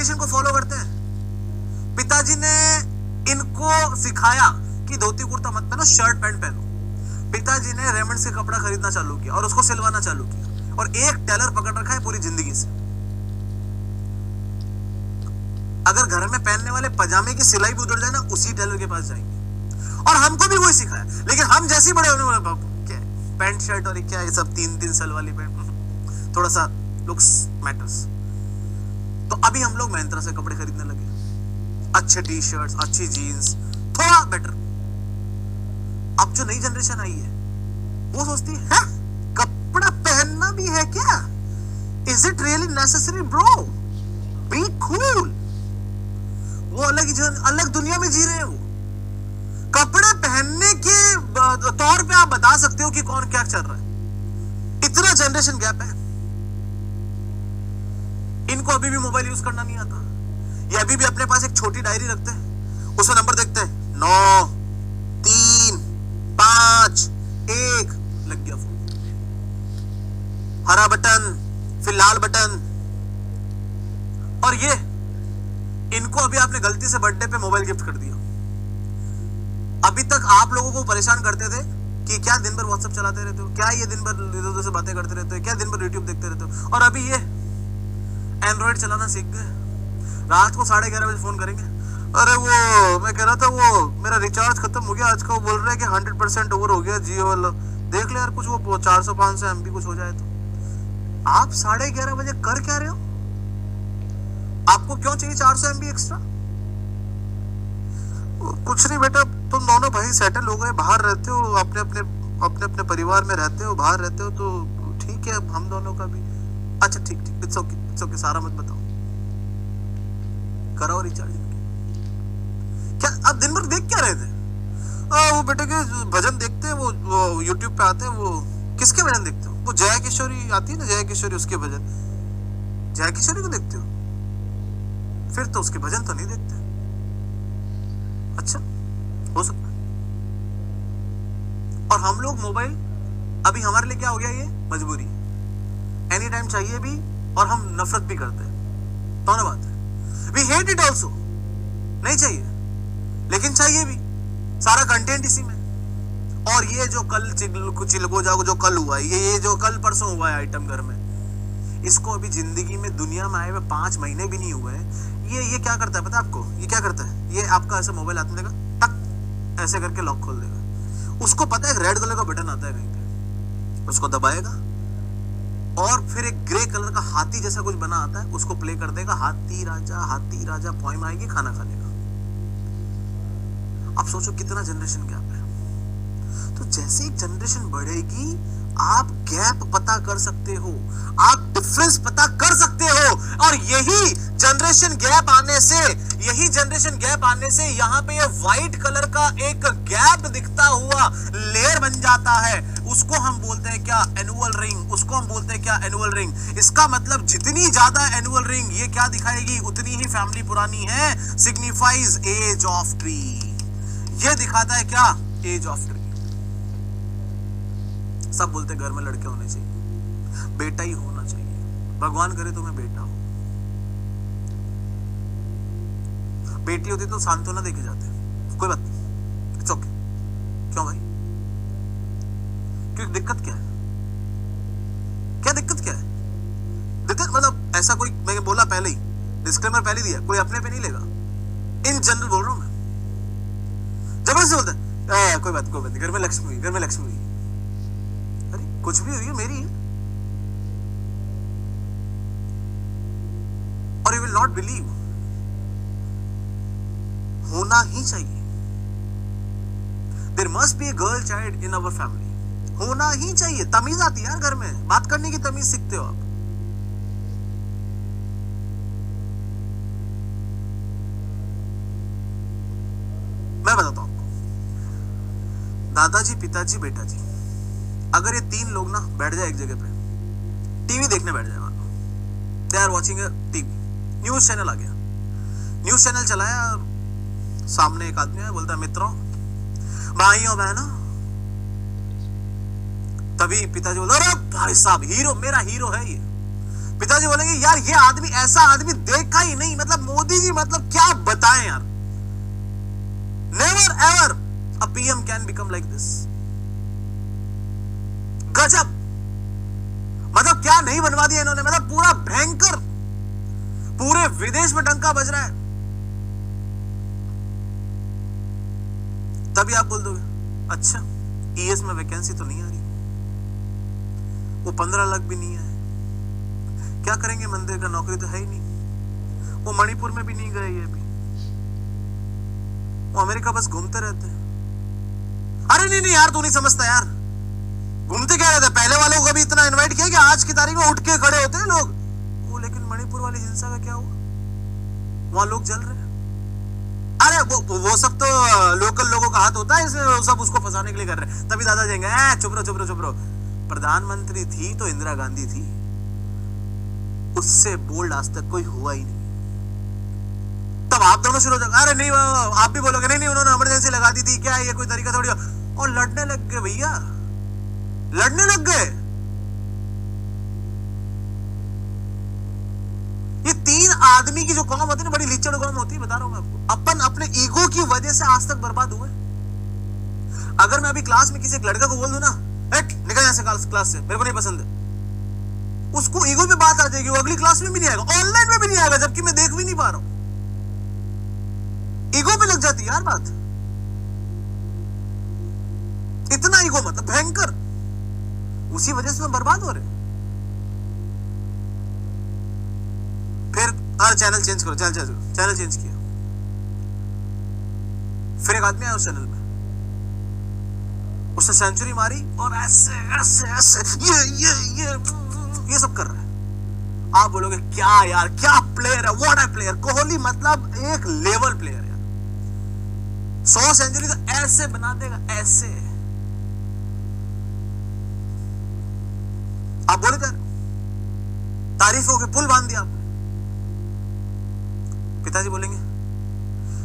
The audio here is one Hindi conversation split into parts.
ट्रेडिशन को फॉलो करते हैं। पिताजी ने इनको सिखाया कि धोती कुर्ता मत पहनो, शर्ट पैंट पहनो। पिताजी ने रेमंड से कपड़ा खरीदना चालू किया और उसको सिलवाना चालू किया, और एक टेलर पकड़ रखा है पूरी जिंदगी से। अगर घर में पहनने वाले पजामे की सिलाई भी उधर जाए ना, उसी टेलर के पास जाएंगे। और हमको भी वही सिखाया, लेकिन हम जैसे बड़े होने वाले क्या पैंट शर्ट और क्या ये सब 3-3 साल वाली पैंट, थोड़ा सा लुक्स मैटर्स। तो अभी हम लोग महिंद्रा से कपड़े खरीदने लगे, अच्छे टी शर्ट्स, अच्छी जीन्स, थोड़ा बेटर। अब जो नई जनरेशन आई है वो सोचती है कपड़ा पहनना भी है क्या? Is it really necessary bro? Be cool. वो अलग दुनिया में जी रहे हैं। वो कपड़े पहनने के तौर पे आप बता सकते हो कि कौन क्या चल रहा है। इतना जनरेशन गैप है। इनको अभी भी मोबाइल यूज करना नहीं आता। ये अभी भी अपने पास एक छोटी डायरी रखते हैं, उसमें नंबर देखते हैं 9 3 5 1, लग गया फोन, हरा बटन, फिर लाल बटन। और ये इनको अभी आपने गलती से बर्थडे पे मोबाइल गिफ्ट कर दिया। अभी तक आप लोगों को परेशान करते थे कि क्या दिन भर व्हाट्सएप चलाते रहते हो, क्या ये दिन भर इधर उधर से बातें करते रहते हो, क्या दिन भर यूट्यूब देखते रहते हो। और अभी ये एंड्रॉइड चलाना सीख गए। रात को 11:30 बजे फोन करेंगे, अरे वो मैं कह रहा था वो मेरा रिचार्ज खत्म हो गया आज का, वो बोल रहे हैं कि 100% ओवर हो गया जियो वाला, देख ले यार कुछ वो 400-500 MB कुछ हो जाए तो। आप 11:30 बजे कर क्या रहे हो? आपको क्यों चाहिए 400 MB एक्स्ट्रा? कुछ नहीं बेटा, तुम दोनों भाई सेटल हो गए, बाहर रहते हो, अपने अपने परिवार में रहते हो, बाहर रहते हो, तो ठीक है हम दोनों का भी। अच्छा ठीक, इट्स ओके, सारा मत बताओ, कराओ रिचार्ज। क्या आप दिन भर देख क्या रहे थे? वो बेटे के भजन देखते हैं, वो यूट्यूब पे आते हैं। वो किसके भजन देखते हो? वो जया किशोरी आती है ना, जया किशोरी, उसके भजन। जया किशोरी को देखते हो? फिर तो उसके भजन तो नहीं देखते। अच्छा, हो सकता है। और हम लोग मोबाइल अभी हमारे लिए क्या हो गया, ये मजबूरी, एनी टाइम चाहिए भी, और हम नफरत भी करते हैं। दोनों बात है। वी हेट इट ऑल्सो, नहीं चाहिए लेकिन चाहिए भी, सारा कंटेंट इसी में। और ये जो कल चिलगो जाओ जो कल हुआ है, ये जो कल परसों हुआ है आइटम घर में, इसको अभी जिंदगी में दुनिया में आए हुए 5 महीने भी नहीं हुए हैं। ये क्या करता है पता है आपको? ये क्या करता है, ये आपका ऐसा मोबाइल हाथ में देगा, टक ऐसे करके लॉक खोल देगा। उसको पता है एक रेड कलर का बटन आता है कहीं पे, उसको दबाएगा और फिर एक ग्रे कलर का हाथी जैसा कुछ बना आता है, उसको प्ले कर देगा, हाथी राजा पोएम आएगी, खाना खा लेगा। अब सोचो कितना जनरेशन गैप है। तो जैसे एक जनरेशन बढ़ेगी, आप गैप पता कर सकते हो, आप डिफरेंस पता कर सकते हो। और यही जनरेशन गैप आने से यहाँ पे ये व्हाइट कलर का एक गैप दिखता हुआ लेयर बन जाता है। उसको हम बोलते हैं क्या? Annual ring. इसका मतलब जितनी ज्यादा एनुअल रिंग ये क्या दिखाएगी, उतनी ही फैमिली पुरानी है, सिग्निफाइज एज ऑफ ट्री। ये दिखाता है क्या? Age of tree. सब बोलते घर में लड़के होने चाहिए, बेटा ही होना चाहिए, भगवान करे तुम्हें बेटा हो। बेटी होती तो सांत्वना देके जाते, कोई बात नहीं, इट्स ओके। क्यों भाई? क्यों? दिक्कत क्या है? दिक्कत मतलब ऐसा कोई, मैंने बोला पहले ही, डिस्क्लेमर पहले दिया, कोई अपने पे नहीं लेगा, इन जनरल बोल रहा हूं मैं। जबरदस्ती बोलता है कोई बात नहीं, घर में लक्ष्मी हुई। अरे कुछ भी हुई है, मेरी है। और यू विल नॉट बिलीव, होना ही चाहिए। There must be a girl child in our family, होना ही चाहिए। तमीज आती है यार, घर में बात करने की तमीज सीखते हो आप। मैं बताता हूं आपको, दादाजी, पिताजी, बेटा जी, अगर ये 3 लोग ना बैठ जाए एक जगह पे, टीवी देखने बैठ जाए, मानो they are watching TV, news channel आ गया, न्यूज चैनल चलाया, सामने एक आदमी है, बोलता है मित्रों, भाइयों बहनों। तभी पिताजी बोलते अरे भाई साहब, हीरो, मेरा हीरो है ये। पिताजी बोलेंगे यार ये आदमी, ऐसा आदमी देखा ही नहीं, मतलब मतलब क्या बताएं यार। Never ever a PM can become like this. गजब, मतलब क्या नहीं बनवा दिया इन्होंने, मतलब पूरा भयंकर, पूरे विदेश में डंका बज रहा है। तभी आप बोल दोगे अच्छा ईएस में वैकेंसी तो नहीं आ रही, वो 15 लाख भी नहीं है, क्या करेंगे मंदिर का, नौकरी तो है ही नहीं, वो मणिपुर में भी नहीं गए, ये भी वो अमेरिका बस घूमते रहते हैं। अरे नहीं नहीं यार, तू नहीं समझता यार, घूमते क्या रहते, पहले वालों को कभी इतना इनवाइट किया कि आज की तारीख में उठ के खड़े होते हैं लोग वो, लेकिन मणिपुर वाली हिंसा का क्या हुआ, वहां लोग जल रहे हैं। अरे वो सब तो लोकल लोगों का हाथ होता है, इसलिए वो सब उसको फंसाने के लिए कर रहे हैं। तभी दादा जाएंगे चुप रहो चुप रहो चुप रहो, प्रधानमंत्री थी तो इंदिरा गांधी थी, उससे बोल्ड आज तक कोई हुआ ही नहीं। तब आप दोनों शुरू हो जाएंगे, अरे नहीं आप भी बोलोगे नहीं नहीं उन्होंने इमरजेंसी लगा दी थी, क्या ये कोई तरीका थोड़ी, और लड़ने लग गए भैया, लड़ने लग गए। ये 3 आदमी की जो कौम होती है ना, बड़ी लीचड़ कौम होती है, बता रहा हूं मैं आपको। अपन अपने ईगो की वजह से आज तक बर्बाद हुए। अगर मैं अभी क्लास में किसी एक लड़का को बोल दूं ना, निकल यहां से क्लास से, मेरे को नहीं पसंद है, उसको ईगो पे बात आ जाएगी, वो अगली क्लास में भी नहीं आएगा, ऑनलाइन में भी नहीं आएगा, जबकि मैं देख भी नहीं पा रहा हूं। ईगो पे लग जाती है यार बात, इतना ईगो मतलब भयंकर, उसी वजह से हम बर्बाद हो रहे। फिर हर चैनल चेंज करो, चैनल चेंज किया, फिर एक आदमी आया उस चैनल में, उसने सेंचुरी मारी और ऐसे ऐसे ऐसे ये सब कर रहा है। आप बोलोगे क्या यार, क्या प्लेयर है, व्हाट अ प्लेयर, कोहली मतलब एक लेवल प्लेयर यार, 100 सेंचुरी तो ऐसे बना देगा, ऐसे। आप बोले क्या, तारीफों के पुल बांध दिया आपने। पिताजी बोलेंगे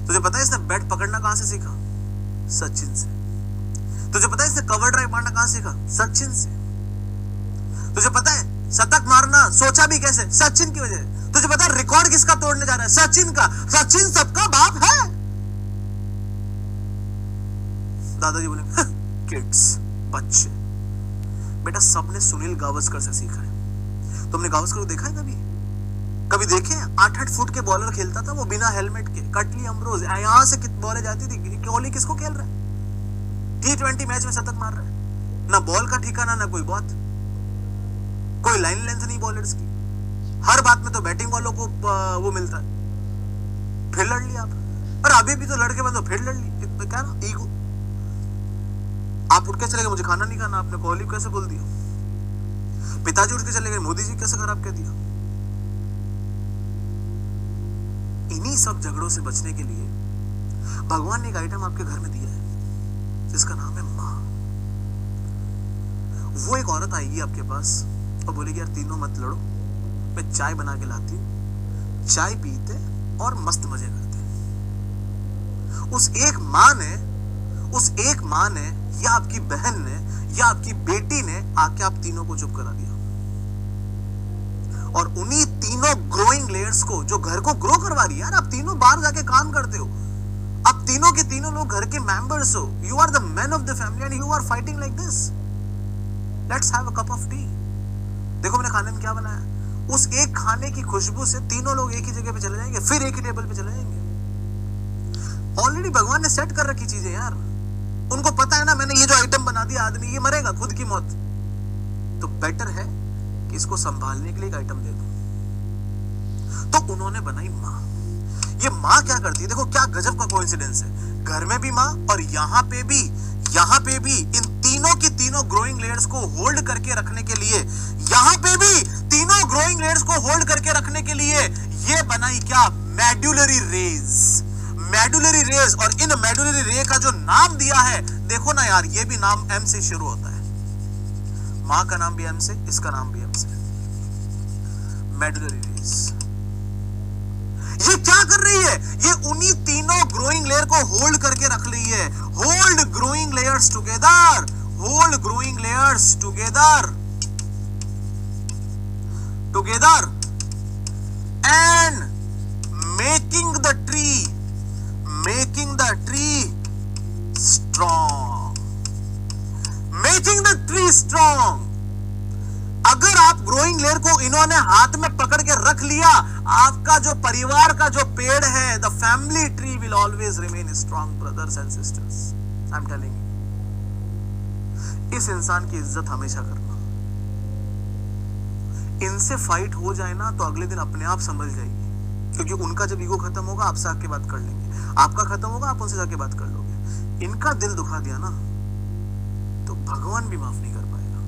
तुझे पता है इसने बैट पकड़ना कहां से सीखा, सचिन से। तुझे पता है इसने कवर ड्राइव मारना कहां सीखा, सचिन से। तुझे पता है शतक मारना सोचा भी कैसे, सचिन की वजह। तुझे पता है रिकॉर्ड किसका तोड़ने जा रहा है, सचिन का। सचिन सबका बाप है। दादाजी बोले किड्स, बच्चे, बेटा सबने सुनील गावस्कर से सीखा है। तुमने गावस्कर को देखा है कभी, कभी देखे? 8-8 फुट के बॉलर खेलता था वो, बिना हेलमेट के, कटली अमरोज, यहां से बॉलें जाती थी। कोहली किसको खेल रहा है, T20 मैच में शतक मार रहा है, ना बॉल का ठिकाना ना कोई बात, कोई लाइन लेंथ नहीं बॉलर्स की, हर बात में तो बैटिंग वालों को वो मिलता है। फिर लड़ लिया आप, और अभी भी तो लड़के बंदो फिर लड़ ली, क्या ना ईगो। आप उठ के चले गए मुझे खाना नहीं खाना, आपने कोहली कैसे बोल दिया। पिताजी उठ के चले गए, मोदी जी कैसे खराब कह दिया। इन्हीं सब झगड़ों से बचने के लिए भगवान ने एक आइटम आपके घर में दिया है जिसका नाम है माँ। वो एक औरत आएगी आपके पास और बोलेगी यार तीनों मत लड़ो, मैं चाय बना के लाती हूँ, चाय पीते और मस्त मजे करते। उस एक माँ ने या आपकी बहन ने या आपकी बेटी ने आके आप तीनों को चुप करा दिया, और उन्हीं तीनों ग्रोइंग लेयर्स को, जो घर को ग्रो करवा रही है यार, आप तीनों बाहर जाके काम करते हो, आप तीनों के तीनों लोग घर के मेंबर्स हो, you are the man of the family and you are fighting like this. Let's have a cup of tea. देखो मैंने खाने में क्या बनाया, उस एक खाने की खुशबू से तीनों लोग एक ही जगह पे चले जाएंगे, फिर एक ही टेबल पे चले जाएंगे। ऑलरेडी भगवान ने सेट कर रखी चीजें यार, उनको पता है ना मैंने ये जो आइटम बना दिया, आदमी ये मरेगा खुद की मौत, तो बेटर है कि इसको संभालने के लिए एक आइटम दे दो। तो उन्होंने बनाई माँ। ये माँ क्या करती है, देखो क्या गजब का कोइंसिडेंस है, घर में भी माँ और यहाँ पे भी इन तीनों की तीनों ग्रोइंग लेयर्स को होल्ड करके रखने के लिए, यहाँ पे भी तीनों ग्रोइंग लेयर्स को होल्ड करके रखने के लिए ये बनाई क्या, मेडुलरी रेज। मेडुलरी रेज, और इन मेडुलरी रे का जो नाम दिया है, देखो ना यार, ये भी नाम एम से शुरू होता है, माँ का नाम भी एम से, इसका नाम भी एम से, मेडुलरी रेज। ये क्या कर रही है, ये उन्हीं तीनों ग्रोइंग लेयर को होल्ड करके रख रही है। Hold growing layers together, hold growing layers together and making the tree, making the tree strong, making the tree strong. अगर आप ग्रोइंग लेयर को इन्होंने हाथ में पकड़ के रख लिया, आपका जो परिवार का जो पेड़ है, the family tree will always remain strong brothers and sisters. I am telling you, इस इंसान की इज्जत हमेशा करना। इनसे फाइट हो जाए ना तो अगले दिन अपने आप समझ जाएगी, क्योंकि उनका जब ईगो खत्म होगा आपसे आके बात कर लेंगे, आपका खत्म होगा आप उनसे जाके बात कर लोगे। इनका दिल दुखा दिया ना तो भगवान भी माफ नहीं कर पाएगा,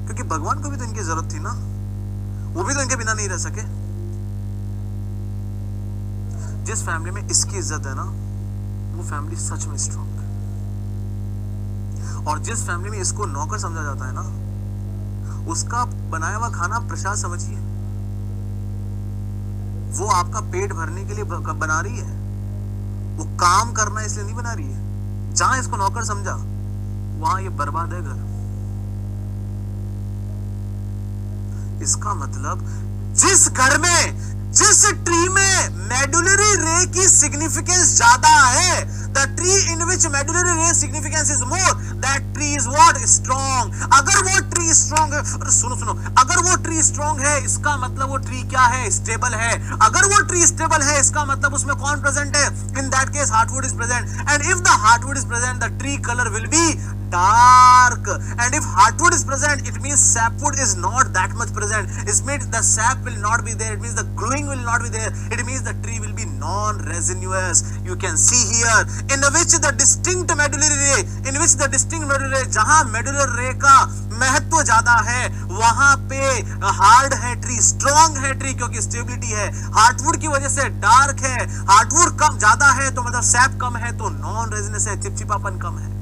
क्योंकि भगवान को भी तो इनकी जरूरत थी ना, वो भी तो इनके बिना नहीं रह सके। जिस फैमिली में इसकी इज्जत है ना, वो फैमिली सच में स्ट्रॉन्ग है। और जिस फैमिली में इसको नौकर समझा जाता है ना, उसका बनाया हुआ खाना प्रसाद समझिए। वो आपका पेट भरने के लिए बना रही है, वो काम करना इसलिए नहीं बना रही है। जहां इसको नौकर समझा वहां ये बर्बाद है घर। इसका मतलब जिस घर में, जिस ट्री में मेडुलरी रे की सिग्निफिकेंस ज्यादा है, the tree in which medullary ray significance is more, that tree is what? Strong. अगर वो ट्री स्ट्रॉन्ग है, सुनो, अगर वो ट्री स्ट्रॉन्ग है इसका मतलब वो ट्री क्या है? स्टेबल है। अगर वो ट्री स्टेबल है इसका मतलब उसमें कौन प्रेजेंट है? In that case heartwood is present, and if the heartwood is present the tree colour will be dark, and if heartwood is present it means sapwood is not that much present. It means the sap will not be there, it means the growing will not be there, it means the tree will be non-resinous. You can see here in which the distinct medullary ray, in which the distinct medullary ray, जहां medullary ray का महत्व ज्यादा है वहां पे हार्ड है ट्री, स्ट्रॉन्ग है ट्री, क्योंकि स्टेबिलिटी है। हार्टवुड की वजह से डार्क है, हार्टवुड कम ज्यादा है तो मतलब सैप कम है तो नॉन रेजिनेंस है, चिपचिपापन कम है।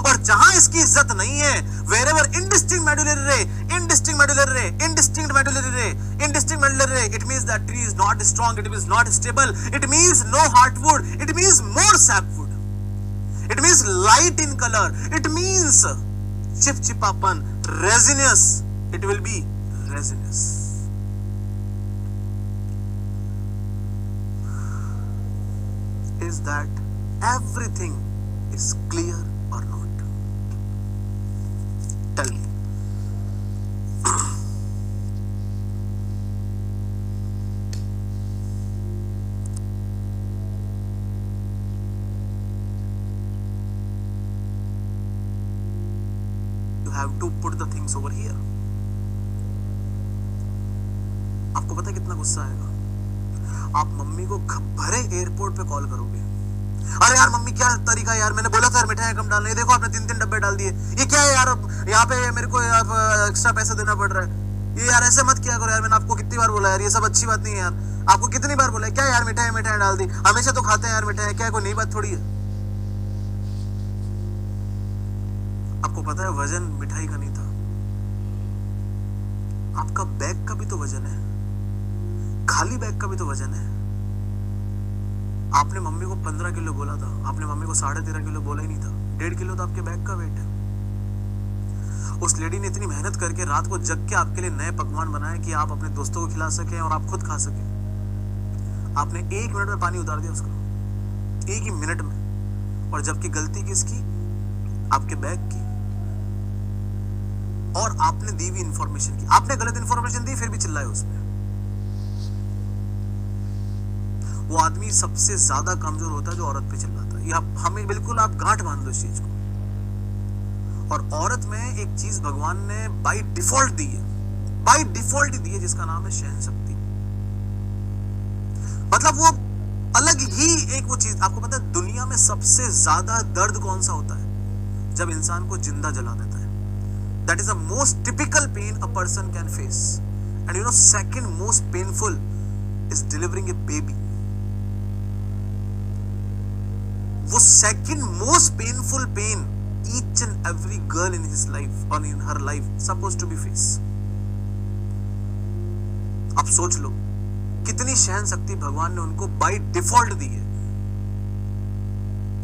और जहां इसकी इज्जत नहीं है, wherever indistinct medullary ray, indistinct medullary ray, indistinct medullary ray, indistinct medullary ray, it means that tree is not strong, it is not stable, it means no heartwood, it means more sapwood, it means light in color, it means chipchipapan, resinous, it will be resinous. Is that everything is clear or not? Tell me. You have to put the things over here. आपको पता है कितना गुस्सा आएगा? आप मम्मी को भरे एयरपोर्ट पे कॉल करोगे, अरे यार मम्मी क्या तरीका है यार, मैंने बोला था यार मिठाई कम डालने, देखो आपने 3 डब्बे डाल दिए, ये क्या है यार, यहाँ पे मेरे को एक्स्ट्रा पैसा देना पड़ रहा है, ये यार ऐसे मत किया करो यार, मैंने आपको कितनी बार बोला यार, ये सब अच्छी बात नहीं है यार, आपको कितनी बार बोला है, क्या यार मिठाई डाल दी, हमेशा तो खाते हैं यार मिठाई, क्या कोई नई बात थोड़ी है। आपको पता है वजन मिठाई का नहीं था, आपका बैग का भी तो वजन है, खाली बैग का भी तो वजन है। आपने मम्मी को 15 किलो बोला था, आपने मम्मी को 13.5 किलो बोला ही नहीं था, 1.5 किलो तो आपके बैग का वेट है। उस लेडी ने इतनी मेहनत करके रात को जग के आपके लिए नए पकवान बनाए कि आप अपने दोस्तों को खिला सके और आप खुद खा सके। आपने 1 मिनट में पानी उतार दिया उसको, 1 ही मिनट में, और जबकि गलती किसकी? आपके बैग की। और आपने दी हुई इंफॉर्मेशन की, आपने गलत इंफॉर्मेशन दी फिर भी चिल्लाए उसमें। वो आदमी सबसे ज्यादा कमजोर होता है जो औरत पे चिल्लाता है। ये हमें बिल्कुल आप गांठ बांध लो इस चीज को। और औरत में एक चीज भगवान ने बाय डिफॉल्ट दी है, बाय डिफॉल्ट दी है, जिसका नाम है सहन शक्ति। मतलब वो अलग ही एक वो चीज। आपको पता है दुनिया में सबसे ज्यादा दर्द कौन सा होता है? जब इंसान को जिंदा जला देता है। That is the most typical pain a person can face. And you know second most painful is delivering a baby. वो second most painful pain each and every girl in his life or in her life supposed to be face. अब सोच लो कितनी सहन शक्ति भगवान ने उनको बाय डिफॉल्ट दी है।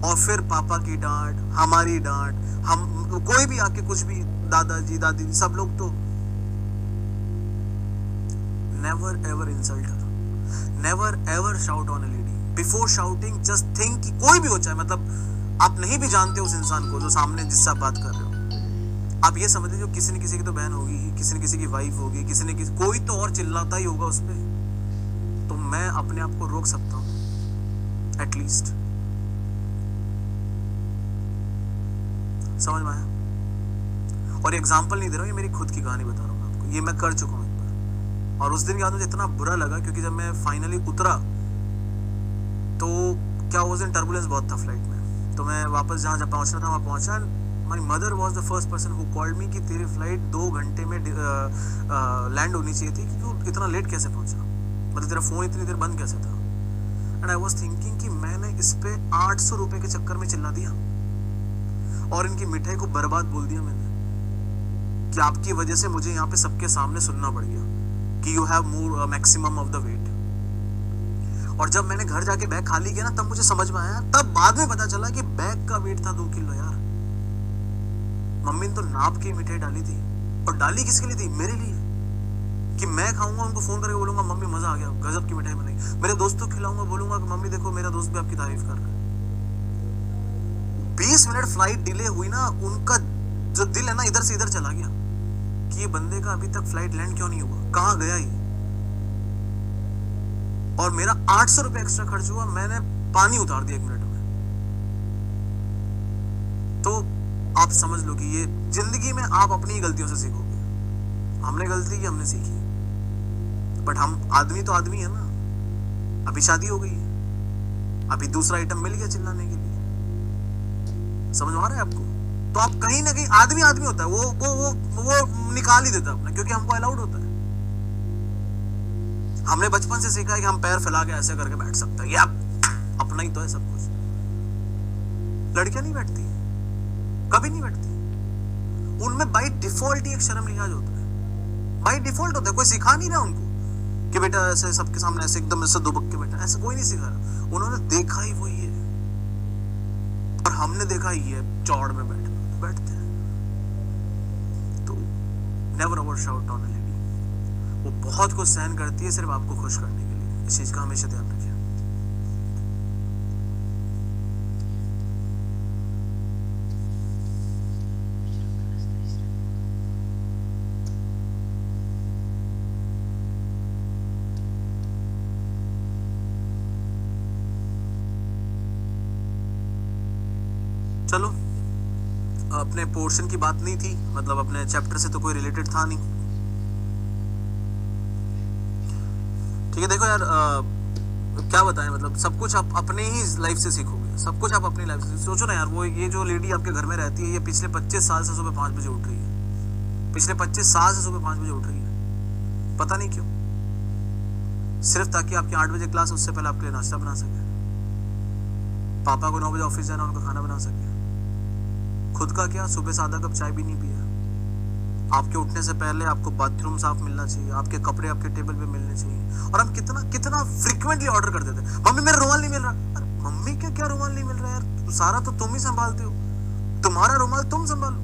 और फिर पापा की डांट, हमारी डांट, हम कोई भी आके कुछ भी, दादाजी दादी सब लोग तो never ever insult her. Never ever shout on a lady. Before shouting just think कि कोई भी हो, चाहे मतलब आप नहीं भी जानते उस इंसान को जो सामने जिससे आप बात कर रहे हो, आप ये समझ लीजिए किसी न किसी की तो बहन होगी ही, किसी न किसी की वाइफ होगी, किसी न किसी कोई तो और चिल्लाता ही होगा उस पर, तो मैं अपने आप को रोक सकता हूं एटलीस्ट। समझ में आया? और एग्जाम्पल नहीं दे रहा हूं, ये मेरी खुद की कहानी बता रहा हूं आपको, ये मैं कर चुका हूं एक बार। और उस दिन याद मुझे इतना बुरा लगा क्योंकि जब मैं फाइनली उतरा तो क्या उस दिन टर्बुलेंस बहुत था फ्लाइट में, तो मैं वापस जहाँ पहुंचना था वहाँ पहुंचा। My mother was the first person who called me कि तेरी फ्लाइट 2 घंटे में लैंड होनी चाहिए थी, कि तू इतना लेट कैसे पहुंचा, मतलब तेरा फोन इतनी देर बंद कैसे था। एंड आई वॉज थिंकिंग कि मैंने इस पे 800 रुपए के चक्कर में चिल्ला दिया और इनकी मिठाई को बर्बाद बोल दिया मैंने, कि आपकी वजह से मुझे यहाँ पे सबके सामने सुनना पड़ गया कि you have more maximum of the weight. और जब मैंने घर जाके बैग खाली किया ना, तब मुझे समझ में आया, तब बाद में पता चला कि बैग का वेट था 2 किलो यार। मम्मी ने तो नाप के मिठाई डाली थी, और डाली किसके लिए थी? मेरे लिए, कि मैं खाऊंगा उनको फोन करके बोलूंगा मम्मी मजा आ गया, गजब की मिठाई बनाई। मेरे दोस्तों को खिलाऊंगा, बोलूंगा कि मम्मी देखो मेरा दोस्त भी आपकी तारीफ कर रहा है। 20 मिनट फ्लाइट डिले हुई ना, उनका जो दिल है ना इधर से इधर चला गया कि ये बंदे का अभी तक फ्लाइट लैंड क्यों नहीं हुआ, कहां गया ये। और मेरा 800 रुपए एक्स्ट्रा खर्च हुआ, मैंने पानी उतार दिया 1 मिनट में। तो आप समझ लो कि ये जिंदगी में आप अपनी ही गलतियों से सीखोगे। हमने गलती की, हमने सीखी, बट हम आदमी तो आदमी है ना। अभी शादी हो गई, अभी दूसरा आइटम मिल गया चिल्लाने के लिए। समझ आ रहा है आपको? तो आप कहीं ना कहीं आदमी आदमी होता है, वो निकाल ही देता है अपना, क्योंकि हमको अलाउड होता है। हमने बचपन से सीखा है कि हम पैर फैला के ऐसे करके बैठ सकते हैं, या अपना ही तो है सब कुछ। लड़कियां नहीं बैठती, कभी नहीं बैठती। उनमें बाय डिफॉल्ट ही एक शर्म लिहाज होता है, बाय डिफॉल्ट होता है। कोई सिखा नहीं रहा उनको कि बेटा ऐसे सबके सामने ऐसे एकदम ऐसे दुबक के बैठा, ऐसे कोई नहीं सिखा रहा। उन्होंने देखा ही वही है, और हमने देखा ही है चौड़ में बैठते हैं। तो never ever shout on a lady. वो बहुत कुछ सहन करती है सिर्फ आपको खुश करने के लिए, इस चीज का हमेशा ध्यान रखिए। चलो, अपने पोर्शन की बात नहीं थी, मतलब अपने चैप्टर से तो कोई रिलेटेड था नहीं। ठीक है, देखो यार, क्या बताएं, मतलब सब कुछ आप अपने ही लाइफ से सीखोगे, सब कुछ आप अपनी लाइफ से। सोचो ना यार, वो ये जो लेडी आपके घर में रहती है, ये पिछले 25 साल से सुबह 5 बजे उठ रही है। पिछले 25 साल से सुबह 5 बजे उठ रही है, पता नहीं क्यों, सिर्फ ताकि आपकी 8 बजे क्लास, उससे पहले आपके लिए नाश्ता बना सके, पापा को 9 बजे ऑफिस जाना, उनका खाना बना सके। खुद का क्या, सुबह से आधा कप चाय भी नहीं पिया। आपके उठने से पहले आपको बाथरूम साफ मिलना चाहिए, आपके कपड़े आपके टेबल पे मिलने चाहिए। और हम कितना कितना फ्रीक्वेंटली ऑर्डर कर देते हैं, मम्मी मेरा रुमाल नहीं मिल रहा। अरे मम्मी क्या रुमाल नहीं मिल रहा यार, सारा तो तुम ही संभालते हो, तुम्हारा रुमाल तुम संभालो।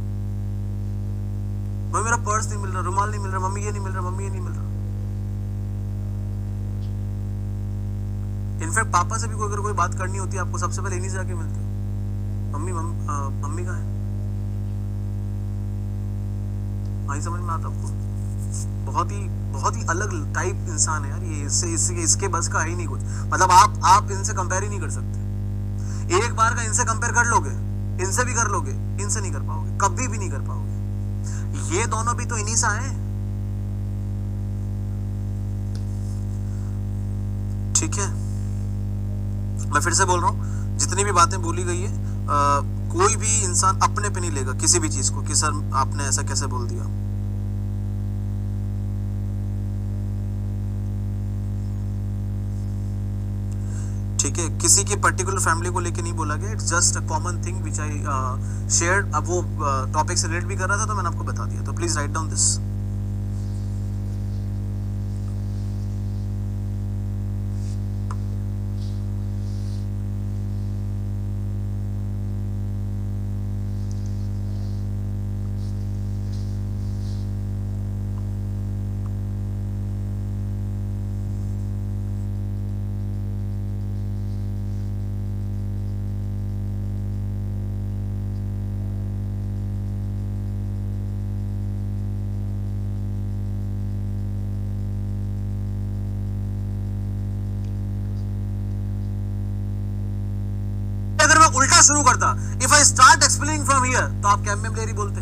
मम्मी मेरा पर्स नहीं मिल रहा, रुमाल नहीं मिल रहा, मम्मी ये नहीं मिल रहा, मम्मी ये नहीं मिल रहा। इनफैक्ट पापा से भी कोई अगर कोई बात करनी होती है, आपको सबसे पहले इन्हीं से जाके मिलते हो, मम्मी कहाँ है। नहीं समझ में आता आपको? बहुत ही अलग टाइप इंसान है यार ये, इसके बस का है ही नहीं कुछ। मतलब आप इनसे कंपेयर ही नहीं कर सकते। एक बार का इनसे कंपेयर कर लोगे, इनसे भी कर लोगे, इनसे नहीं कर पाओगे, कभी भी नहीं कर पाओगे। ये दोनों भी तो इन्हीं सा हैं। ठीक है, मैं फिर से बोल रहा हूं, जितनी भी बातें बोली गई है, कोई भी इंसान अपने पे नहीं लेगा किसी भी चीज को कि सर आपने ऐसा कैसे बोल दिया। ठीक है, किसी की पर्टिकुलर फैमिली को लेके नहीं बोला गया, it's just a common thing which I shared. अब वो टॉपिक से रिलेट भी कर रहा था तो मैंने आपको बता दिया, तो प्लीज राइट डाउन दिस। समझाना शुरू करता, if I start explaining from here, तो आप कैम्बेम्बलेरी बोलते।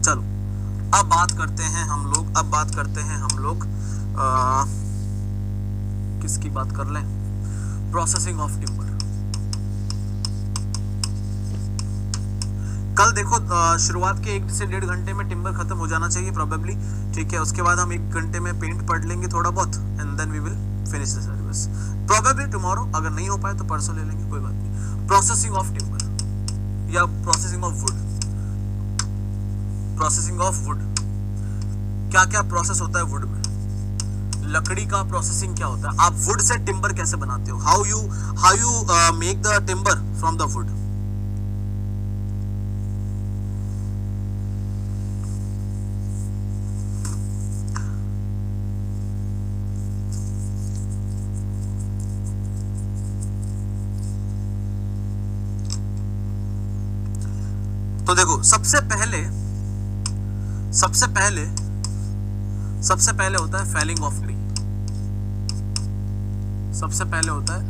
चलो अब बात करते हैं हम लोग किसकी बात कर लें, प्रोसेसिंग ऑफ टिम्बर। कल देखो शुरुआत के 1 से 1.5 घंटे में टिम्बर खत्म हो जाना चाहिए प्रोबेबली, ठीक है। उसके बाद हम 1 घंटे में पेंट पढ़ लेंगे थोड़ा बहुत, and then we will finish the service probably tomorrow. अगर नहीं हो पाए तो परसों ले लेंगे, कोई बात नहीं। प्रोसेसिंग ऑफ टिम्बर या processing of would. Processing of would, क्या क्या प्रोसेस होता है वुड में, लकड़ी का प्रोसेसिंग क्या होता है, आप वुड से टिम्बर कैसे बनाते हो, how you make the timber from the wood. तो देखो सबसे पहले होता है फेलिंग ऑफ ट्री। सबसे पहले होता है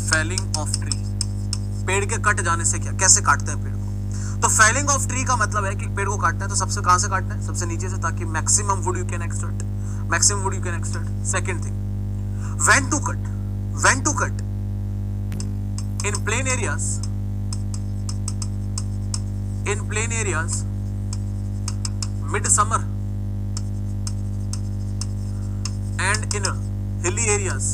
फेलिंग ऑफ ट्री। पेड़ के कट जाने से कैसे काटते हैं पेड़ को, तो फेलिंग ऑफ ट्री का मतलब है कि पेड़ को काटना है तो सबसे कहां से काटना है, सबसे नीचे से, ताकि maximum wood you can extract. Second thing, when to cut in plain areas mid summer and in hilly areas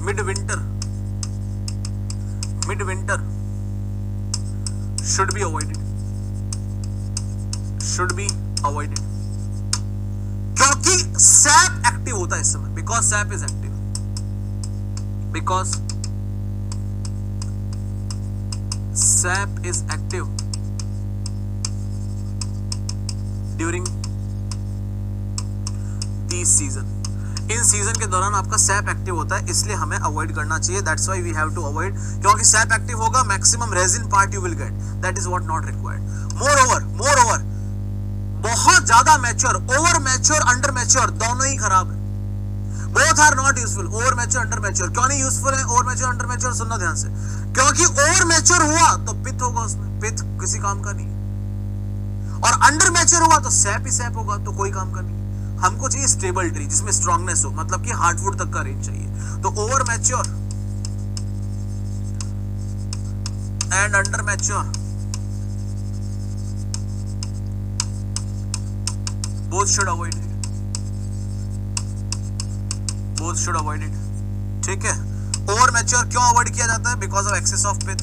mid winter should be avoided क्योंकि सैप एक्टिव होता है इस समय, because sap is active during this season. In season के दौरान आपका सैप एक्टिव होता है, इसलिए हमें अवॉइड करना चाहिए। That's why we have to avoid, क्योंकि सैप एक्टिव होगा, maximum resin part you will get, that is what not required. Moreover बहुत ज्यादा mature, over mature, under mature दोनों ही खराब है। Both are not useful. Over mature, under mature क्यों नहीं यूजफुल है? ओवर मैच्योर, अंडर मैच्योर सुनना ध्यान से, क्योंकि ओवर मैच्योर हुआ तो पित्त होगा उसमें, पित्त किसी काम का नहीं, और अंडर मैच्योर हुआ तो सैप ही सैप होगा, तो कोई काम का नहीं। हमको चाहिए स्टेबल ट्री जिसमें स्ट्रांगनेस हो, मतलब कि हार्डवुड तक का रेंज चाहिए। तो over mature and under mature both should avoid it, ठीक है। ओवर मैच्योर क्यों अवॉइड किया जाता है? Because of excess of pith,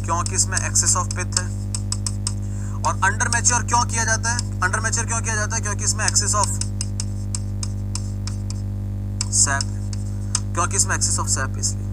क्योंकि इसमें एक्सेस ऑफ पिथ है। और अंडर मैच्योर क्यों किया जाता है? क्योंकि इसमें एक्सेस ऑफ सैप, इसलिए।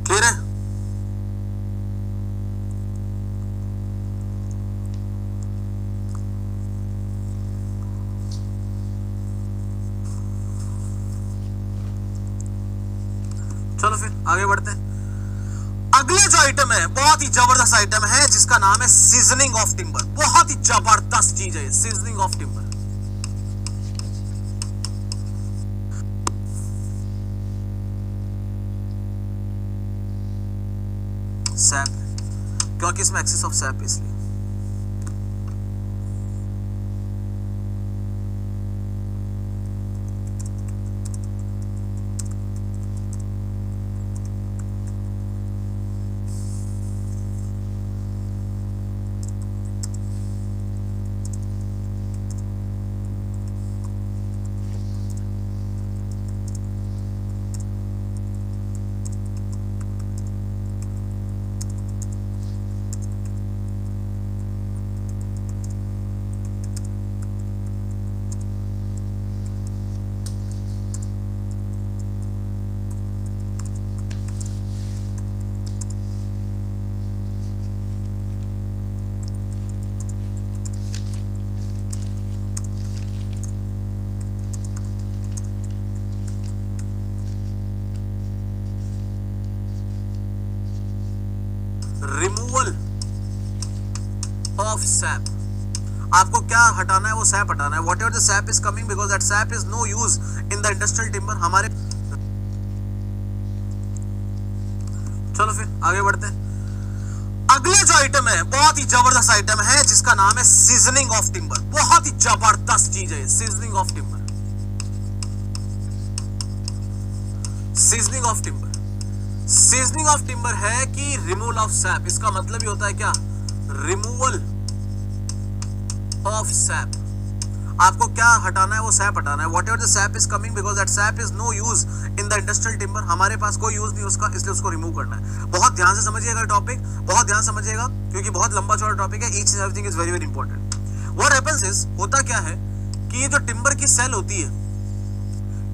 क्लियर है? चलो फिर आगे बढ़ते हैं। अगला जो आइटम है बहुत ही जबरदस्त आइटम है जिसका नाम है सीजनिंग ऑफ टिम्बर। बहुत ही जबरदस्त चीज है सीजनिंग ऑफ टिम्बर। सैप, क्योंकि इसमें एक्सेस ऑफ सैप, इसलिए रिमूवल ऑफ सैप। आपको क्या हटाना है? वो सैप हटाना है। Whatever the sap is coming, because that sap is no use in the industrial timber. हमारे चलो फिर आगे बढ़ते हैं। अगला जो आइटम है बहुत ही जबरदस्त आइटम है जिसका नाम है सीजनिंग ऑफ टिम्बर। बहुत ही जबरदस्त चीज है seasoning of timber. Seasoning of timber, seasoning of timber है कि रिमूवल ऑफ सैप। इसका मतलब ही होता है क्या? Removal of sap. आपको क्या हटाना है? वो सैप हटाना है। Whatever the sap is coming, because that sap is no use in the industrial timber. हमारे पास कोई यूज नहीं उसका, इसलिए उसको रिमूव करना है। बहुत ध्यान से समझिएगा टॉपिक, बहुत ध्यान समझिएगा, क्योंकि बहुत लंबा चौड़ा टॉपिक है। Each and everything is very very important. What happens is, होता क्या है कि ये जो टिम्बर की सेल होती है,